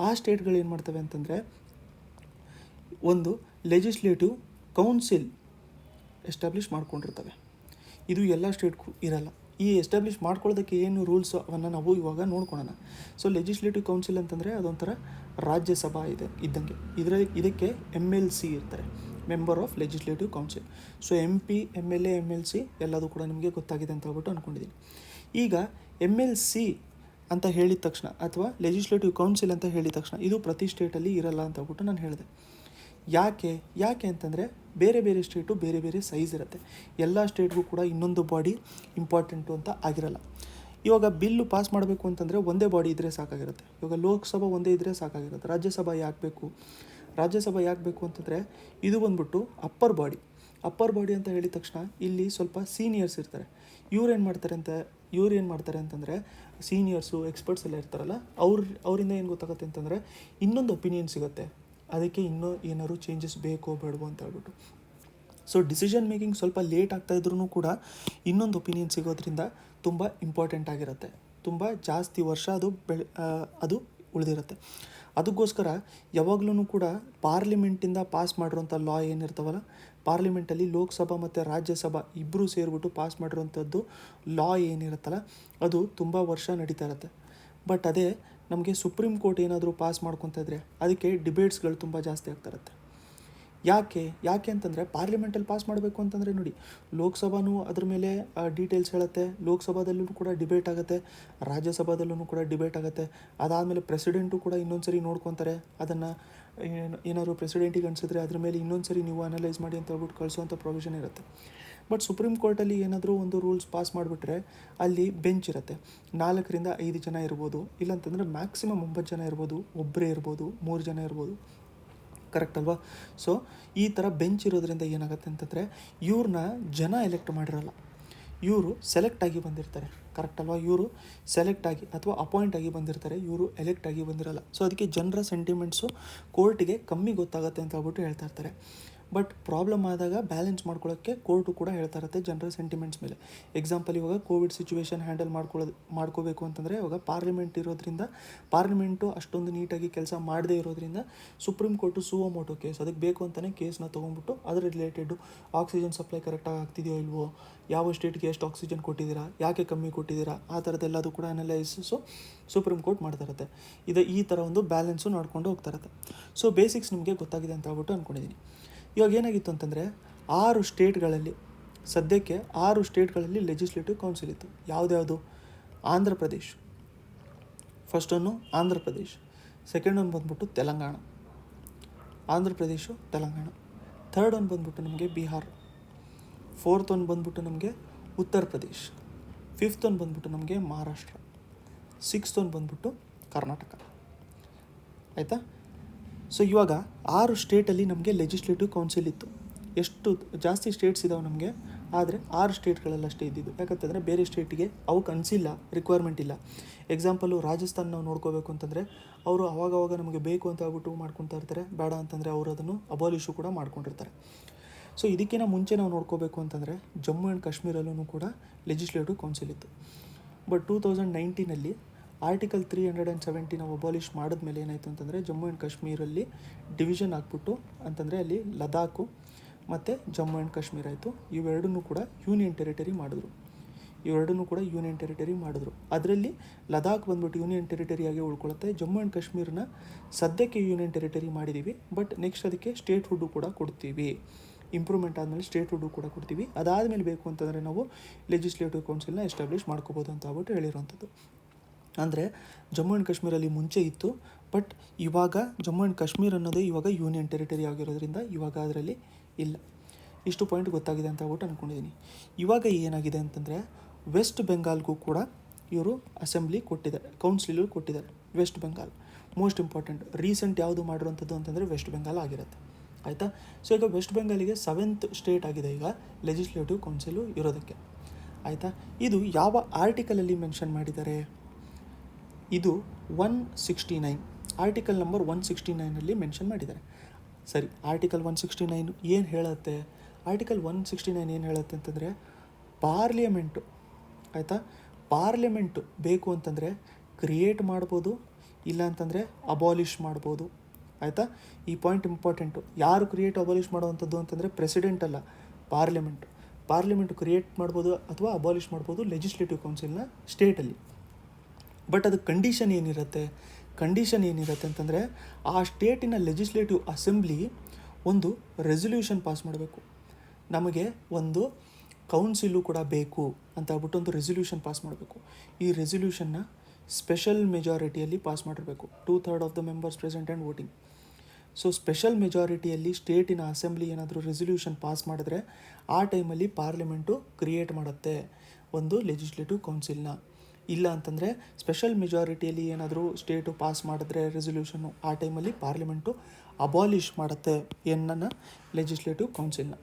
ಆ ಸ್ಟೇಟ್ಗಳು ಏನು ಮಾಡ್ತವೆ ಅಂತಂದರೆ ಒಂದು ಲೆಜಿಸ್ಲೇಟಿವ್ ಕೌನ್ಸಿಲ್ ಎಸ್ಟಾಬ್ಲಿಷ್ ಮಾಡ್ಕೊಂಡಿರ್ತವೆ. ಇದು ಎಲ್ಲ ಸ್ಟೇಟ್ಗೂ ಇರಲ್ಲ. ಈ ಎಸ್ಟಾಬ್ಲಿಷ್ ಮಾಡ್ಕೊಳ್ಳೋದಕ್ಕೆ ಏನು ರೂಲ್ಸ್ ಅವನ್ನು ನಾವು ಇವಾಗ ನೋಡ್ಕೊಳ್ಳೋಣ. ಸೊ ಲೆಜಿಸ್ಲೇಟಿವ್ ಕೌನ್ಸಿಲ್ ಅಂತಂದರೆ ಅದೊಂಥರ ರಾಜ್ಯಸಭಾ ಇದ್ದಂಗೆ. ಇದಕ್ಕೆ MLC ಇರ್ತಾರೆ, member of legislative council. So MP, MLA, MLC ಎಲ್ಲದೂ ಕೂಡ ನಿಮಗೆ ಗೊತ್ತಾಗಿದೆ ಅಂತ ಹೇಳ್ಬಿಟ್ಟು ಅಂದ್ಕೊಂಡಿದ್ದೀನಿ. ಈಗ MLC ಅಂತ ಹೇಳಿದ ತಕ್ಷಣ ಅಥವಾ ಲೆಜಿಸ್ಲೇಟಿವ್ ಕೌನ್ಸಿಲ್ ಅಂತ ಹೇಳಿದ ತಕ್ಷಣ ಇದು ಪ್ರತಿ ಸ್ಟೇಟಲ್ಲಿ ಇರಲ್ಲ ಅಂತ ಹೇಳ್ಬಿಟ್ಟು ನಾನು ಹೇಳಿದೆ. ಯಾಕೆ ಅಂತಂದರೆ ಬೇರೆ ಬೇರೆ ಸ್ಟೇಟು ಬೇರೆ ಬೇರೆ ಸೈಜ್ ಇರುತ್ತೆ. ಎಲ್ಲ ಸ್ಟೇಟ್ಗೂ ಕೂಡ ಇನ್ನೊಂದು ಬಾಡಿ ಇಂಪಾರ್ಟೆಂಟು ಅಂತ ಆಗಿರಲ್ಲ. ಇವಾಗ ಬಿಲ್ಲು ಪಾಸ್ ಮಾಡಬೇಕು ಅಂತಂದರೆ ಒಂದೇ ಬಾಡಿ ಇದ್ದರೆ ಸಾಕಾಗಿರುತ್ತೆ. ಇವಾಗ ಲೋಕಸಭಾ ಒಂದೇ ಇದ್ದರೆ ಸಾಕಾಗಿರುತ್ತೆ. ರಾಜ್ಯಸಭಾ ಯಾಕೆ ಬೇಕು ಅಂತಂದರೆ ಇದು ಬಂದ್ಬಿಟ್ಟು ಅಪ್ಪರ್ ಬಾಡಿ ಅಂತ ಹೇಳಿದ ತಕ್ಷಣ ಇಲ್ಲಿ ಸ್ವಲ್ಪ ಸೀನಿಯರ್ಸ್ ಇರ್ತಾರೆ. ಇವ್ರು ಏನು ಮಾಡ್ತಾರೆ ಅಂತಂದರೆ ಸೀನಿಯರ್ಸು ಎಕ್ಸ್ಪರ್ಟ್ಸ್ ಎಲ್ಲ ಇರ್ತಾರಲ್ಲ ಅವರಿಂದ ಏನು ಗೊತ್ತಾಗುತ್ತೆ ಅಂತಂದರೆ ಇನ್ನೊಂದು ಒಪಿನಿಯನ್ ಸಿಗುತ್ತೆ, ಅದಕ್ಕೆ ಇನ್ನೂ ಏನಾದ್ರು ಚೇಂಜಸ್ ಬೇಕೋ ಬೇಡವೋ ಅಂತ ಹೇಳ್ಬಿಟ್ಟು. ಸೊ ಡಿಸಿಷನ್ ಮೇಕಿಂಗ್ ಸ್ವಲ್ಪ ಲೇಟ್ ಆಗ್ತಾಯಿದ್ರೂ ಕೂಡ ಇನ್ನೊಂದು ಒಪಿನಿಯನ್ ಸಿಗೋದ್ರಿಂದ ತುಂಬ ಇಂಪಾರ್ಟೆಂಟ್ ಆಗಿರುತ್ತೆ. ತುಂಬ ಜಾಸ್ತಿ ವರ್ಷ ಅದು ಉಳಿದಿರುತ್ತೆ. ಅದಕ್ಕೋಸ್ಕರ ಯಾವಾಗಲೂ ಕೂಡ ಪಾರ್ಲಿಮೆಂಟಿಂದ ಪಾಸ್ ಮಾಡಿರೋಂಥ ಲಾ ಏನಿರ್ತಾವಲ್ಲ, ಪಾರ್ಲಿಮೆಂಟಲ್ಲಿ ಲೋಕಸಭಾ ಮತ್ತು ರಾಜ್ಯಸಭಾ ಇಬ್ಬರೂ ಸೇರಿಬಿಟ್ಟು ಪಾಸ್ ಮಾಡಿರೋವಂಥದ್ದು ಲಾ ಏನಿರುತ್ತಲ್ಲ ಅದು ತುಂಬ ವರ್ಷ ನಡೀತಾ ಇರುತ್ತೆ. ಬಟ್ ಅದೇ ನಮಗೆ ಸುಪ್ರೀಂ ಕೋರ್ಟ್ ಏನಾದರೂ ಪಾಸ್ ಮಾಡ್ಕೊತಾ ಇದ್ರೆ ಅದಕ್ಕೆ ಡಿಬೇಟ್ಸ್ಗಳು ತುಂಬ ಜಾಸ್ತಿ ಆಗ್ತಾ ಇರುತ್ತೆ. ಯಾಕೆ ಅಂತಂದರೆ ಪಾರ್ಲಿಮೆಂಟಲ್ಲಿ ಪಾಸ್ ಮಾಡಬೇಕು ಅಂತಂದರೆ ನೋಡಿ, ಲೋಕಸಭಾನೂ ಅದ್ರ ಮೇಲೆ ಡೀಟೇಲ್ಸ್ ಹೇಳುತ್ತೆ, ಲೋಕಸಭಾದಲ್ಲೂ ಕೂಡ ಡಿಬೇಟ್ ಆಗುತ್ತೆ, ರಾಜ್ಯಸಭಾದಲ್ಲೂ ಕೂಡ ಡಿಬೇಟ್ ಆಗುತ್ತೆ. ಅದಾದಮೇಲೆ ಪ್ರೆಸಿಡೆಂಟು ಕೂಡ ಇನ್ನೊಂದು ಸರಿ ನೋಡ್ಕೊತಾರೆ, ಅದನ್ನು ಏನಾದರೂ ಪ್ರೆಸಿಡೆಂಟಿಗೆ ಅನಿಸಿದ್ರೆ ಅದ್ರ ಮೇಲೆ ಇನ್ನೊಂದು ಸರಿ ನೀವು ಅನಲೈಸ್ ಮಾಡಿ ಅಂತ ಹೇಳ್ಬಿಟ್ಟು ಕಳಿಸೋವಂಥ ಪ್ರೊವಿಷನ್ ಇರುತ್ತೆ. ಬಟ್ ಸುಪ್ರೀಂ ಕೋರ್ಟಲ್ಲಿ ಏನಾದರೂ ಒಂದು ರೂಲ್ಸ್ ಪಾಸ್ ಮಾಡಿಬಿಟ್ರೆ ಅಲ್ಲಿ ಬೆಂಚ್ ಇರುತ್ತೆ, 4ರಿಂದ 5 ಜನ ಇರ್ಬೋದು, ಇಲ್ಲಾಂತಂದರೆ ಮ್ಯಾಕ್ಸಿಮಮ್ 9 ಜನ ಇರ್ಬೋದು, ಒಬ್ಬರೇ ಇರ್ಬೋದು, 3 ಜನ ಇರ್ಬೋದು. ಕರೆಕ್ಟ್ ಅಲ್ವಾ? ಸೊ ಈ ಥರ ಬೆಂಚ್ ಇರೋದ್ರಿಂದ ಏನಾಗುತ್ತೆ ಅಂತಂದರೆ ಇವ್ರನ್ನ ಜನ ಎಲೆಕ್ಟ್ ಮಾಡಿರಲ್ಲ, ಇವರು ಸೆಲೆಕ್ಟ್ ಆಗಿ ಬಂದಿರ್ತಾರೆ. ಕರೆಕ್ಟ್ ಅಲ್ವಾ? ಇವರು ಸೆಲೆಕ್ಟ್ ಆಗಿ ಅಥವಾ ಅಪಾಯಿಂಟ್ ಆಗಿ ಬಂದಿರ್ತಾರೆ, ಇವರು ಎಲೆಕ್ಟ್ ಆಗಿ ಬಂದಿರಲ್ಲ. ಸೊ ಅದಕ್ಕೆ ಜನರ ಸೆಂಟಿಮೆಂಟ್ಸು ಕೋರ್ಟಿಗೆ ಕಮ್ಮಿ ಗೊತ್ತಾಗುತ್ತೆ ಅಂತ ಹೇಳ್ಬಿಟ್ಟು ಹೇಳ್ತಾ ಇರ್ತಾರೆ. ಬಟ್ ಪ್ರಾಬ್ಲಮ್ ಆದಾಗ ಬ್ಯಾಲೆನ್ಸ್ ಮಾಡ್ಕೊಳ್ಳೋಕ್ಕೆ ಕೋರ್ಟು ಕೂಡ ಹೇಳ್ತಾ ಇರುತ್ತೆ ಜನರ ಸೆಂಟಿಮೆಂಟ್ಸ್ ಮೇಲೆ. ಎಕ್ಸಾಂಪಲ್, ಇವಾಗ ಕೋವಿಡ್ ಸಿಚುವೇಶನ್ ಹ್ಯಾಂಡಲ್ ಮಾಡ್ಕೋಬೇಕು ಅಂತಂದರೆ ಇವಾಗ ಪಾರ್ಲಿಮೆಂಟ್ ಇರೋದ್ರಿಂದ, ಪಾರ್ಲಿಮೆಂಟು ಅಷ್ಟೊಂದು ನೀಟಾಗಿ ಕೆಲಸ ಮಾಡದೇ ಇರೋದ್ರಿಂದ ಸುಪ್ರೀಂ ಕೋರ್ಟು ಸುವೋ ಮೋಟೋ ಕೇಸ್, ಅದಕ್ಕೆ ಬೇಕು ಅಂತಲೇ ಕೇಸ್ನ ತೊಗೊಂಡ್ಬಿಟ್ಟು ಅದರ ರಿಲೇಟೆಡು ಆಕ್ಸಿಜನ್ ಸಪ್ಲೈ ಕರೆಕ್ಟಾಗಿ ಆಗ್ತಿದೆಯೋ ಇಲ್ವೋ, ಯಾವ ಸ್ಟೇಟ್ಗೆ ಎಷ್ಟು ಆಕ್ಸಿಜನ್ ಕೊಟ್ಟಿದ್ದೀರಾ, ಯಾಕೆ ಕಮ್ಮಿ ಕೊಟ್ಟಿದ್ದೀರಾ, ಆ ಥರದ್ದೆಲ್ಲದು ಕೂಡ ಅನಲೈಸಿಸು ಸುಪ್ರೀಂ ಕೋರ್ಟ್ ಮಾಡ್ತಾ ಇರುತ್ತೆ. ಈ ಥರ ಒಂದು ಬ್ಯಾಲೆನ್ಸು ನೋಡ್ಕೊಂಡು ಹೋಗ್ತಾ ಇರುತ್ತೆ. ಸೊ ಬೇಸಿಕ್ಸ್ ನಿಮಗೆ ಗೊತ್ತಾಗಿದೆ ಅಂತ ಹೇಳ್ಬಿಟ್ಟು ಅಂದ್ಕೊಂಡಿದ್ದೀನಿ. ಇವಾಗ ಏನಾಗಿತ್ತು ಅಂತಂದರೆ 6 ಸ್ಟೇಟ್ಗಳಲ್ಲಿ, ಸದ್ಯಕ್ಕೆ 6 ಸ್ಟೇಟ್ಗಳಲ್ಲಿ ಲೆಜಿಸ್ಲೇಟಿವ್ ಕೌನ್ಸಿಲ್ ಇತ್ತು. ಯಾವುದ್ಯಾವುದು? ಆಂಧ್ರ ಪ್ರದೇಶ್ ಫಸ್ಟೊಂದು, ಆಂಧ್ರ ಪ್ರದೇಶ್ ಸೆಕೆಂಡ್ ಒಂದು ಬಂದ್ಬಿಟ್ಟು ತೆಲಂಗಾಣ, ಆಂಧ್ರ ಪ್ರದೇಶ ತೆಲಂಗಾಣ, ಥರ್ಡ್ ಒಂದು ಬಂದ್ಬಿಟ್ಟು ನಮಗೆ ಬಿಹಾರ್, ಫೋರ್ತ್ ಒಂದು ಬಂದ್ಬಿಟ್ಟು ನಮಗೆ ಉತ್ತರ ಪ್ರದೇಶ್, ಫಿಫ್ತ್ ಒಂದು ಬಂದ್ಬಿಟ್ಟು ನಮಗೆ ಮಹಾರಾಷ್ಟ್ರ, ಸಿಕ್ಸ್ತ್ ಒಂದು ಬಂದ್ಬಿಟ್ಟು ಕರ್ನಾಟಕ. ಆಯಿತಾ? ಸೊ ಇವಾಗ 6 ಸ್ಟೇಟಲ್ಲಿ ನಮಗೆ ಲೆಜಿಸ್ಲೇಟಿವ್ ಕೌನ್ಸಿಲ್ ಇತ್ತು. ಎಷ್ಟು ಜಾಸ್ತಿ ಸ್ಟೇಟ್ಸ್ ಇದ್ದಾವೆ ನಮಗೆ, ಆದರೆ 6 ಸ್ಟೇಟ್ಗಳಲ್ಲಷ್ಟೇ ಇದ್ದಿದ್ದು. ಯಾಕಂತಂದರೆ ಬೇರೆ ಸ್ಟೇಟಿಗೆ ಅವಕ್ಕೆ ಅನಿಸಿಲ್ಲ, ರಿಕ್ವೈರ್ಮೆಂಟ್ ಇಲ್ಲ. ಎಕ್ಸಾಂಪಲು ರಾಜಸ್ಥಾನ ನಾವು ನೋಡ್ಕೋಬೇಕು ಅಂತಂದರೆ ಅವರು ಅವಾಗವಾಗ ನಮಗೆ ಬೇಕು ಅಂತ ಹೇಳ್ಬಿಟ್ಟು ಮಾಡ್ಕೊತಾ ಇರ್ತಾರೆ, ಬೇಡ ಅಂತಂದರೆ ಅವರು ಅದನ್ನು ಅಬಾಲಿಷು ಕೂಡ ಮಾಡ್ಕೊಂಡಿರ್ತಾರೆ. ಸೊ ಇದಕ್ಕಿಂತ ಮುಂಚೆ ನಾವು ನೋಡ್ಕೋಬೇಕು ಅಂತಂದರೆ ಜಮ್ಮು ಆ್ಯಂಡ್ ಕಾಶ್ಮೀರಲ್ಲೂ ಕೂಡ ಲೆಜಿಸ್ಲೇಟಿವ್ ಕೌನ್ಸಿಲ್ ಇತ್ತು. ಬಟ್ 2019 ಆರ್ಟಿಕಲ್ 370 ನಾವು ಅಬಾಲಿಷ್ ಮಾಡಿದ್ಮೇಲೆ ಏನಾಯಿತು ಅಂತಂದರೆ ಜಮ್ಮು ಆ್ಯಂಡ್ ಕಾಶ್ಮೀರಲ್ಲಿ ಡಿವಿಷನ್ ಹಾಕ್ಬಿಟ್ಟು, ಅಂತಂದರೆ ಅಲ್ಲಿ ಲದಾಖು ಮತ್ತು ಜಮ್ಮು ಆ್ಯಂಡ್ ಕಾಶ್ಮೀರ ಆಯಿತು. ಇವೆರಡನ್ನೂ ಕೂಡ ಯೂನಿಯನ್ ಟೆರಿಟರಿ ಮಾಡಿದ್ರು. ಅದರಲ್ಲಿ ಲದಾಖ್ ಬಂದ್ಬಿಟ್ಟು ಯೂನಿಯನ್ ಟೆರಿಟರಿಯಾಗಿ ಉಳ್ಕೊಳ್ಳುತ್ತೆ. ಜಮ್ಮು ಆ್ಯಂಡ್ ಕಾಶ್ಮೀರನ ಸದ್ಯಕ್ಕೆ ಯೂನಿಯನ್ ಟೆರಿಟರಿ ಮಾಡಿದ್ದೀವಿ, ಬಟ್ ನೆಕ್ಸ್ಟ್ ಅದಕ್ಕೆ ಸ್ಟೇಟ್ ಹುಡ್ಡು ಕೂಡ ಕೊಡ್ತೀವಿ. ಇಂಪ್ರೂವ್ಮೆಂಟ್ ಆದಮೇಲೆ ಸ್ಟೇಟ್ ಹುಡ್ಡು ಕೂಡ ಕೊಡ್ತೀವಿ. ಅದಾದಮೇಲೆ ಬೇಕು ಅಂತಂದರೆ ನಾವು ಲೆಜಿಸ್ಲೇಟಿವ್ ಕೌನ್ಸಿಲ್ನ ಎಸ್ಟಾಬ್ಲಿಷ್ ಮಾಡ್ಕೋಬೋದು ಅಂತ ಹೇಳ್ಬಿಟ್ಟು ಹೇಳಿರೋವಂಥದ್ದು. ಅಂದರೆ ಜಮ್ಮು ಆ್ಯಂಡ್ ಕಾಶ್ಮೀರಲ್ಲಿ ಮುಂಚೆ ಇತ್ತು, ಬಟ್ ಇವಾಗ ಜಮ್ಮು ಆ್ಯಂಡ್ ಕಾಶ್ಮೀರ ಅನ್ನೋದೇ ಇವಾಗ ಯೂನಿಯನ್ ಟೆರಿಟರಿ ಆಗಿರೋದ್ರಿಂದ ಇವಾಗ ಅದರಲ್ಲಿ ಇಲ್ಲ. ಇಷ್ಟು ಪಾಯಿಂಟ್ ಗೊತ್ತಾಗಿದೆ ಅಂತ ಹೇಳ್ಬಿಟ್ಟು ಅಂದ್ಕೊಂಡಿದ್ದೀನಿ. ಇವಾಗ ಏನಾಗಿದೆ ಅಂತಂದರೆ ವೆಸ್ಟ್ ಬೆಂಗಾಲ್ಗೂ ಕೂಡ ಇವರು ಅಸೆಂಬ್ಲಿ ಕೊಟ್ಟಿದ್ದಾರೆ, ಕೌನ್ಸಿಲು ಕೊಟ್ಟಿದ್ದಾರೆ. West Bengal most important. Recent ಯಾವುದು ಮಾಡಿರೋಂಥದ್ದು ಅಂತಂದರೆ ವೆಸ್ಟ್ ಬೆಂಗಾಲ್ ಆಗಿರುತ್ತೆ. ಆಯಿತಾ? ಸೊ ಈಗ ವೆಸ್ಟ್ ಬೆಂಗಾಲಿಗೆ 7th ಸ್ಟೇಟ್ ಆಗಿದೆ ಈಗ ಲೆಜಿಸ್ಲೇಟಿವ್ ಕೌನ್ಸಿಲು ಇರೋದಕ್ಕೆ. ಆಯಿತಾ? ಇದು ಯಾವ ಆರ್ಟಿಕಲಲ್ಲಿ ಮೆನ್ಷನ್ ಮಾಡಿದ್ದಾರೆ? ಇದು 169, ಆರ್ಟಿಕಲ್ ನಂಬರ್ 169 ಮೆನ್ಷನ್ ಮಾಡಿದ್ದಾರೆ. ಸರಿ, ಆರ್ಟಿಕಲ್ 169 ಏನು ಹೇಳುತ್ತೆ? ಆರ್ಟಿಕಲ್ 169 ಏನು ಹೇಳುತ್ತೆ ಅಂತಂದರೆ ಪಾರ್ಲಿಮೆಂಟು, ಆಯಿತಾ, ಪಾರ್ಲಿಮೆಂಟು ಬೇಕು ಅಂತಂದರೆ ಕ್ರಿಯೇಟ್ ಮಾಡ್ಬೋದು, ಇಲ್ಲ ಅಂತಂದರೆ ಅಬಾಲಿಷ್ ಮಾಡ್ಬೋದು. ಆಯಿತಾ? ಈ ಪಾಯಿಂಟ್ ಇಂಪಾರ್ಟೆಂಟು. ಯಾರು ಕ್ರಿಯೇಟ್ ಅಬಾಲಿಷ್ ಮಾಡುವಂಥದ್ದು ಅಂತಂದರೆ ಪ್ರೆಸಿಡೆಂಟ್ ಅಲ್ಲ, ಪಾರ್ಲಿಮೆಂಟು ಕ್ರಿಯೇಟ್ ಮಾಡ್ಬೋದು ಅಥವಾ ಅಬಾಲಿಷ್ ಮಾಡ್ಬೋದು ಲೆಜಿಸ್ಲೇಟಿವ್ ಕೌನ್ಸಿಲ್ನ ಸ್ಟೇಟಲ್ಲಿ. ಬಟ್ ಅದು ಕಂಡೀಷನ್ ಏನಿರುತ್ತೆ ಅಂತಂದರೆ ಆ ಸ್ಟೇಟಿನ ಲೆಜಿಸ್ಲೇಟಿವ್ ಅಸೆಂಬ್ಲಿ ಒಂದು ರೆಸೊಲ್ಯೂಷನ್ ಪಾಸ್ ಮಾಡಬೇಕು, ನಮಗೆ ಒಂದು ಕೌನ್ಸಿಲು ಕೂಡ ಬೇಕು ಅಂತ ಹೇಳ್ಬಿಟ್ಟು ಒಂದು ರೆಸೊಲ್ಯೂಷನ್ ಪಾಸ್ ಮಾಡಬೇಕು. ಈ ರೆಸೊಲ್ಯೂಷನ್ನ ಸ್ಪೆಷಲ್ ಮೆಜಾರಿಟಿಯಲ್ಲಿ ಪಾಸ್ ಮಾಡಿರಬೇಕು, 2/3 of the members present and voting. So special ಮೆಜಾರಿಟಿಯಲ್ಲಿ ಸ್ಟೇಟಿನ ಅಸೆಂಬ್ಲಿ ಏನಾದರೂ ರೆಸೊಲ್ಯೂಷನ್ ಪಾಸ್ ಮಾಡಿದ್ರೆ ಆ ಟೈಮಲ್ಲಿ ಪಾರ್ಲಿಮೆಂಟು ಕ್ರಿಯೇಟ್ ಮಾಡುತ್ತೆ ಒಂದು ಲೆಜಿಸ್ಲೇಟಿವ್ ಕೌನ್ಸಿಲ್ನ. ಇಲ್ಲ ಅಂತಂದರೆ ಸ್ಪೆಷಲ್ ಮೆಜಾರಿಟಿಯಲ್ಲಿ ಏನಾದರೂ ಸ್ಟೇಟು ಪಾಸ್ ಮಾಡಿದ್ರೆ ರೆಸೊಲ್ಯೂಷನ್ನು, ಆ ಟೈಮಲ್ಲಿ ಪಾರ್ಲಿಮೆಂಟು ಅಬಾಲಿಷ್ ಮಾಡುತ್ತೆ ಏನನ್ನ ಲೆಜಿಸ್ಲೇಟಿವ್ ಕೌನ್ಸಿಲ್ನ.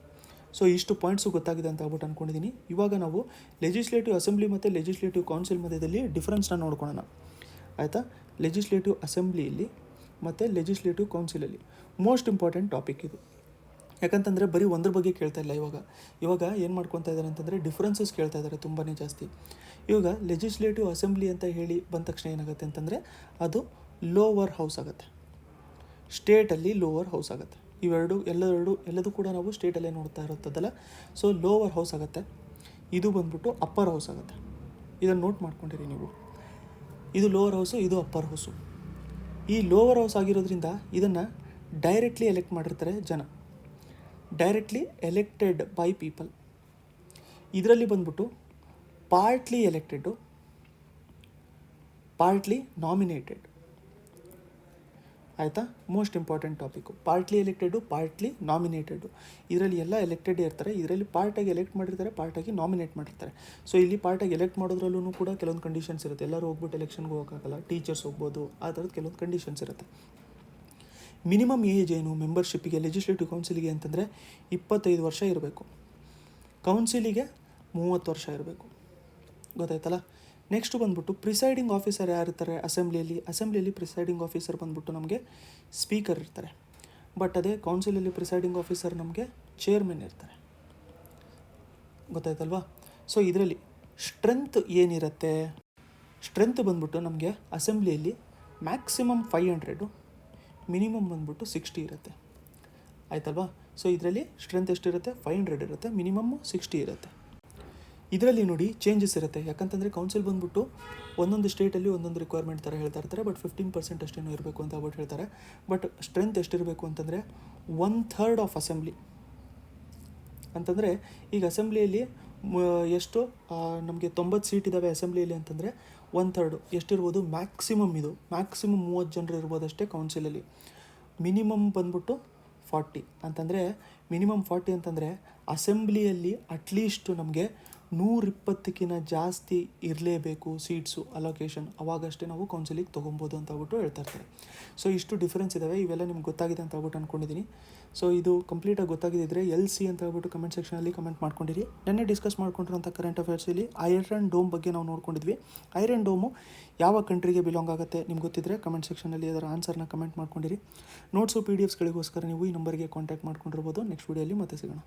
ಸೊ ಇಷ್ಟು ಪಾಯಿಂಟ್ಸು ಗೊತ್ತಾಗಿದೆ ಅಂತ ಹೇಳ್ಬಿಟ್ಟು ಅಂದ್ಕೊಂಡಿದ್ದೀನಿ. ಇವಾಗ ನಾವು ಲೆಜಿಸ್ಲೇಟಿವ್ ಅಸೆಂಬ್ಲಿ ಮತ್ತು ಲೆಜಿಸ್ಲೇಟಿವ್ ಕೌನ್ಸಿಲ್ ಮಧ್ಯದಲ್ಲಿ ಡಿಫ್ರೆನ್ಸ್ನ ನೋಡ್ಕೊಳ್ಳೋಣ. ಆಯಿತಾ? ಲೆಜಿಸ್ಲೇಟಿವ್ ಅಸೆಂಬ್ಲಿಯಲ್ಲಿ ಮತ್ತು ಲೆಜಿಸ್ಲೇಟಿವ್ ಕೌನ್ಸಿಲಲ್ಲಿ ಮೋಸ್ಟ್ ಇಂಪಾರ್ಟೆಂಟ್ ಟಾಪಿಕ್ ಇದು. ಯಾಕಂತಂದರೆ ಬರೀ ಒಂದ್ರ ಬಗ್ಗೆ ಕೇಳ್ತಾ ಇಲ್ಲ, ಇವಾಗ ಏನು ಮಾಡ್ಕೊತಾ ಇದ್ದಾರೆ ಅಂತಂದರೆ ಡಿಫ್ರೆನ್ಸಸ್ ಕೇಳ್ತಾ ಇದ್ದಾರೆ ತುಂಬಾ ಜಾಸ್ತಿ. ಇವಾಗ ಲೆಜಿಸ್ಲೇಟಿವ್ ಅಸೆಂಬ್ಲಿ ಅಂತ ಹೇಳಿ ಬಂದ ತಕ್ಷಣ ಏನಾಗುತ್ತೆ ಅಂತಂದರೆ ಅದು ಲೋವರ್ ಹೌಸ್ ಆಗುತ್ತೆ, ಸ್ಟೇಟಲ್ಲಿ ಲೋವರ್ ಹೌಸ್ ಆಗುತ್ತೆ. ಇವೆರಡು ಎಲ್ಲದೂ ಕೂಡ ನಾವು ಸ್ಟೇಟಲ್ಲೇ ನೋಡ್ತಾ ಇರುತ್ತದಲ್ಲ. ಸೊ ಲೋವರ್ ಹೌಸ್ ಆಗುತ್ತೆ, ಇದು ಬಂದ್ಬಿಟ್ಟು ಅಪ್ಪರ್ ಹೌಸ್ ಆಗುತ್ತೆ. ಇದನ್ನು ನೋಟ್ ಮಾಡ್ಕೊಂಡಿರಿ ನೀವು. ಇದು ಲೋವರ್ ಹೌಸು, ಇದು ಅಪ್ಪರ್ ಹೌಸು. ಈ ಲೋವರ್ ಹೌಸ್ ಆಗಿರೋದ್ರಿಂದ ಇದನ್ನು ಡೈರೆಕ್ಟ್ಲಿ ಎಲೆಕ್ಟ್ ಮಾಡಿರ್ತಾರೆ ಜನ, ಡೈರೆಕ್ಟ್ಲಿ ಎಲೆಕ್ಟೆಡ್ ಬೈ ಪೀಪಲ್. ಇದರಲ್ಲಿ ಬಂದ್ಬಿಟ್ಟು ಪಾರ್ಟ್ಲಿ ಎಲೆಕ್ಟೆಡ್ಡು, ಪಾರ್ಟ್ಲಿ ನಾಮಿನೇಟೆಡ್. ಆಯಿತಾ? Most important topic. Partly elected, partly nominated. ಇದರಲ್ಲಿ ಎಲ್ಲ ಎಲೆಕ್ಟೆಡ್ ಇರ್ತಾರೆ, ಇದರಲ್ಲಿ ಪಾರ್ಟಾಗಿ ಎಲೆಕ್ಟ್ ಮಾಡಿರ್ತಾರೆ, ಪಾರ್ಟಾಗಿ ನಾಮಿನೇಟ್ ಮಾಡಿರ್ತಾರೆ. ಸೊ ಇಲ್ಲಿ ಪಾರ್ಟಾಗಿ ಎಲೆಕ್ಟ್ ಮಾಡೋದ್ರಲ್ಲೂ ಕೂಡ ಕೆಲವೊಂದು ಕಂಡೀಷನ್ಸ್ ಇರುತ್ತೆ. ಎಲ್ಲರೂ ಹೋಗ್ಬಿಟ್ಟು ಎಲೆಕ್ಷನ್ಗೆ ಹೋಗೋಕ್ಕಾಗಲ್ಲ, ಟೀಚರ್ಸ್ ಹೋಗ್ಬೋದು, ಆ ಥರದ್ದು ಕೆಲವೊಂದು ಕಂಡೀಷನ್ಸ್ ಇರುತ್ತೆ. ಮಿನಿಮಮ್ ಏಜ್ ಏನು ಮೆಂಬರ್ಶಿಪ್ಪಿಗೆ, ಲೆಜಿಸ್ಲೇಟಿವ್ ಕೌನ್ಸಿಲಿಗೆ ಅಂತಂದರೆ 25 ವರ್ಷ ಇರಬೇಕು. ಕೌನ್ಸಿಲಿಗೆ 30 ವರ್ಷ ಇರಬೇಕು. ಗೊತ್ತಾಯ್ತಲ್ಲ? ನೆಕ್ಸ್ಟ್ ಬಂದ್ಬಿಟ್ಟು ಪ್ರಿಸೈಡಿಂಗ್ ಆಫೀಸರ್ ಯಾರಿರ್ತಾರೆ ಅಸೆಂಬ್ಲಿಯಲ್ಲಿ ಪ್ರಿಸೈಡಿಂಗ್ ಆಫೀಸರ್ ಬಂದ್ಬಿಟ್ಟು ನಮಗೆ ಸ್ಪೀಕರ್ ಇರ್ತಾರೆ. ಬಟ್ ಅದೇ ಕೌನ್ಸಿಲಲ್ಲಿ ಪ್ರಿಸೈಡಿಂಗ್ ಆಫೀಸರ್ ನಮಗೆ ಚೇರ್ಮನ್ ಇರ್ತಾರೆ. ಗೊತ್ತಾಯ್ತಲ್ವಾ? ಸೊ ಇದರಲ್ಲಿ ಸ್ಟ್ರೆಂತ್ ಏನಿರುತ್ತೆ, ಸ್ಟ್ರೆಂತ್ ಬಂದ್ಬಿಟ್ಟು ನಮಗೆ ಅಸೆಂಬ್ಲಿಯಲ್ಲಿ ಮ್ಯಾಕ್ಸಿಮಮ್ 500, ಮಿನಿಮಮ್ ಬಂದ್ಬಿಟ್ಟು 60 ಇರುತ್ತೆ. ಆಯ್ತಲ್ವಾ? ಸೊ ಇದರಲ್ಲಿ ಸ್ಟ್ರೆಂತ್ ಎಷ್ಟಿರುತ್ತೆ? 500 ಇರುತ್ತೆ, ಮಿನಿಮಮ್ಮು 60 ಇರುತ್ತೆ. ಇದರಲ್ಲಿ ನೋಡಿ ಚೇಂಜಸ್ ಇರುತ್ತೆ. ಯಾಕಂತಂದರೆ ಕೌನ್ಸಿಲ್ ಬಂದ್ಬಿಟ್ಟು ಒಂದೊಂದು ಸ್ಟೇಟಲ್ಲಿ ಒಂದೊಂದು ರಿಕ್ವೈರ್ಮೆಂಟ್ ಥರ ಹೇಳ್ತಾ ಇರ್ತಾರೆ. ಬಟ್ 15% ಅಷ್ಟೇನೋ ಇರಬೇಕು ಅಂತ ಹೇಳ್ಬಿಟ್ಟು ಹೇಳ್ತಾರೆ. ಬಟ್ ಸ್ಟ್ರೆಂತ್ ಎಷ್ಟಿರಬೇಕು ಅಂತಂದರೆ 1/3 ಆಫ್ ಅಸೆಂಬ್ಲಿ. ಅಂತಂದರೆ ಈಗ ಅಸೆಂಬ್ಲಿಯಲ್ಲಿ ಎಷ್ಟು ನಮಗೆ 90 ಸೀಟ್ ಇದ್ದಾವೆ ಅಸೆಂಬ್ಲಿಯಲ್ಲಿ ಅಂತಂದರೆ 1/3 ಎಷ್ಟಿರ್ಬೋದು? ಮ್ಯಾಕ್ಸಿಮಮ್ 30 ಜನರು ಇರ್ಬೋದು ಅಷ್ಟೇ ಕೌನ್ಸಿಲಲ್ಲಿ. ಮಿನಿಮಮ್ ಬಂದ್ಬಿಟ್ಟು 40 ಅಂತಂದರೆ ಮಿನಿಮಮ್ 40 ಅಂತಂದರೆ ಅಸೆಂಬ್ಲಿಯಲ್ಲಿ ಅಟ್ಲೀಸ್ಟ್ ನಮಗೆ 120ಕ್ಕಿಂತ ಜಾಸ್ತಿ ಇರಲೇಬೇಕು ಸೀಟ್ಸು ಅಲೋಕೇಶನ್, ಅವಾಗಷ್ಟೇ ನಾವು ಕೌನ್ಸಿಲಿಗೆ ತೊಗೊಬೋದು ಅಂತ ಹೇಳ್ಬಿಟ್ಟು ಹೇಳ್ತಾ ಇರ್ತಾರೆ. ಸೊ ಇಷ್ಟು ಡಿಫ್ರೆನ್ಸ್ ಇದ್ದಾವೆ. ಇವೆಲ್ಲ ನಿಮ್ಗೆ ಗೊತ್ತಾಗಿದೆ ಅಂತ ಹೇಳ್ಬಿಟ್ಟು ಅಂದ್ಕೊಂಡಿದ್ದೀನಿ. ಸೊ ಇದು ಕಂಪ್ಲೀಟಾಗಿ ಗೊತ್ತಾಗಿದ್ದರೆ LC ಅಂತ ಹೇಳ್ಬಿಟ್ಟು ಕಮೆಂಟ್ ಸೆಕ್ಷನಲ್ಲಿ ಕಮೆಂಟ್ ಮಾಡ್ಕೊಂಡಿರಿ. ನೆನ್ನೆ ಡಿಸ್ಕಸ್ ಮಾಡ್ಕೊಂಡಿರೋಂಥ ಕರೆಂಟ್ ಅಫೇರ್ಸಲ್ಲಿ ಐರನ್ ಡೋಮ್ ಬಗ್ಗೆ ನಾವು ನೋಡ್ಕೊಂಡಿದ್ವಿ. ಐರನ್ ಡೋಮು ಯಾವ ಕಂಟ್ರಿಗೆ ಬಿಲಾಂಗ್ ಆಗುತ್ತೆ ನಿಮ್ಗೆ ಗೊತ್ತಿದ್ದರೆ ಕಮೆಂಟ್ ಸೆಕ್ಷನಲ್ಲಿ ಅದರ ಆನ್ಸರ್ನ ಕಮೆಂಟ್ ಮಾಡ್ಕೊಂಡಿರಿ. ನೋಟ್ಸು PDFಸ್ಗಳಿಗೋಸ್ಕರ ನೀವು ಈ ನಂಬರ್ಗೆ ಕಾಂಟ್ಯಾಕ್ಟ್ ಮಾಡ್ಕೊಂಡಿರ್ಬೋದು. ನೆಕ್ಸ್ಟ್ ವೀಡಿಯೋಲಿ ಮತ್ತೆ ಸಿಗೋಣ.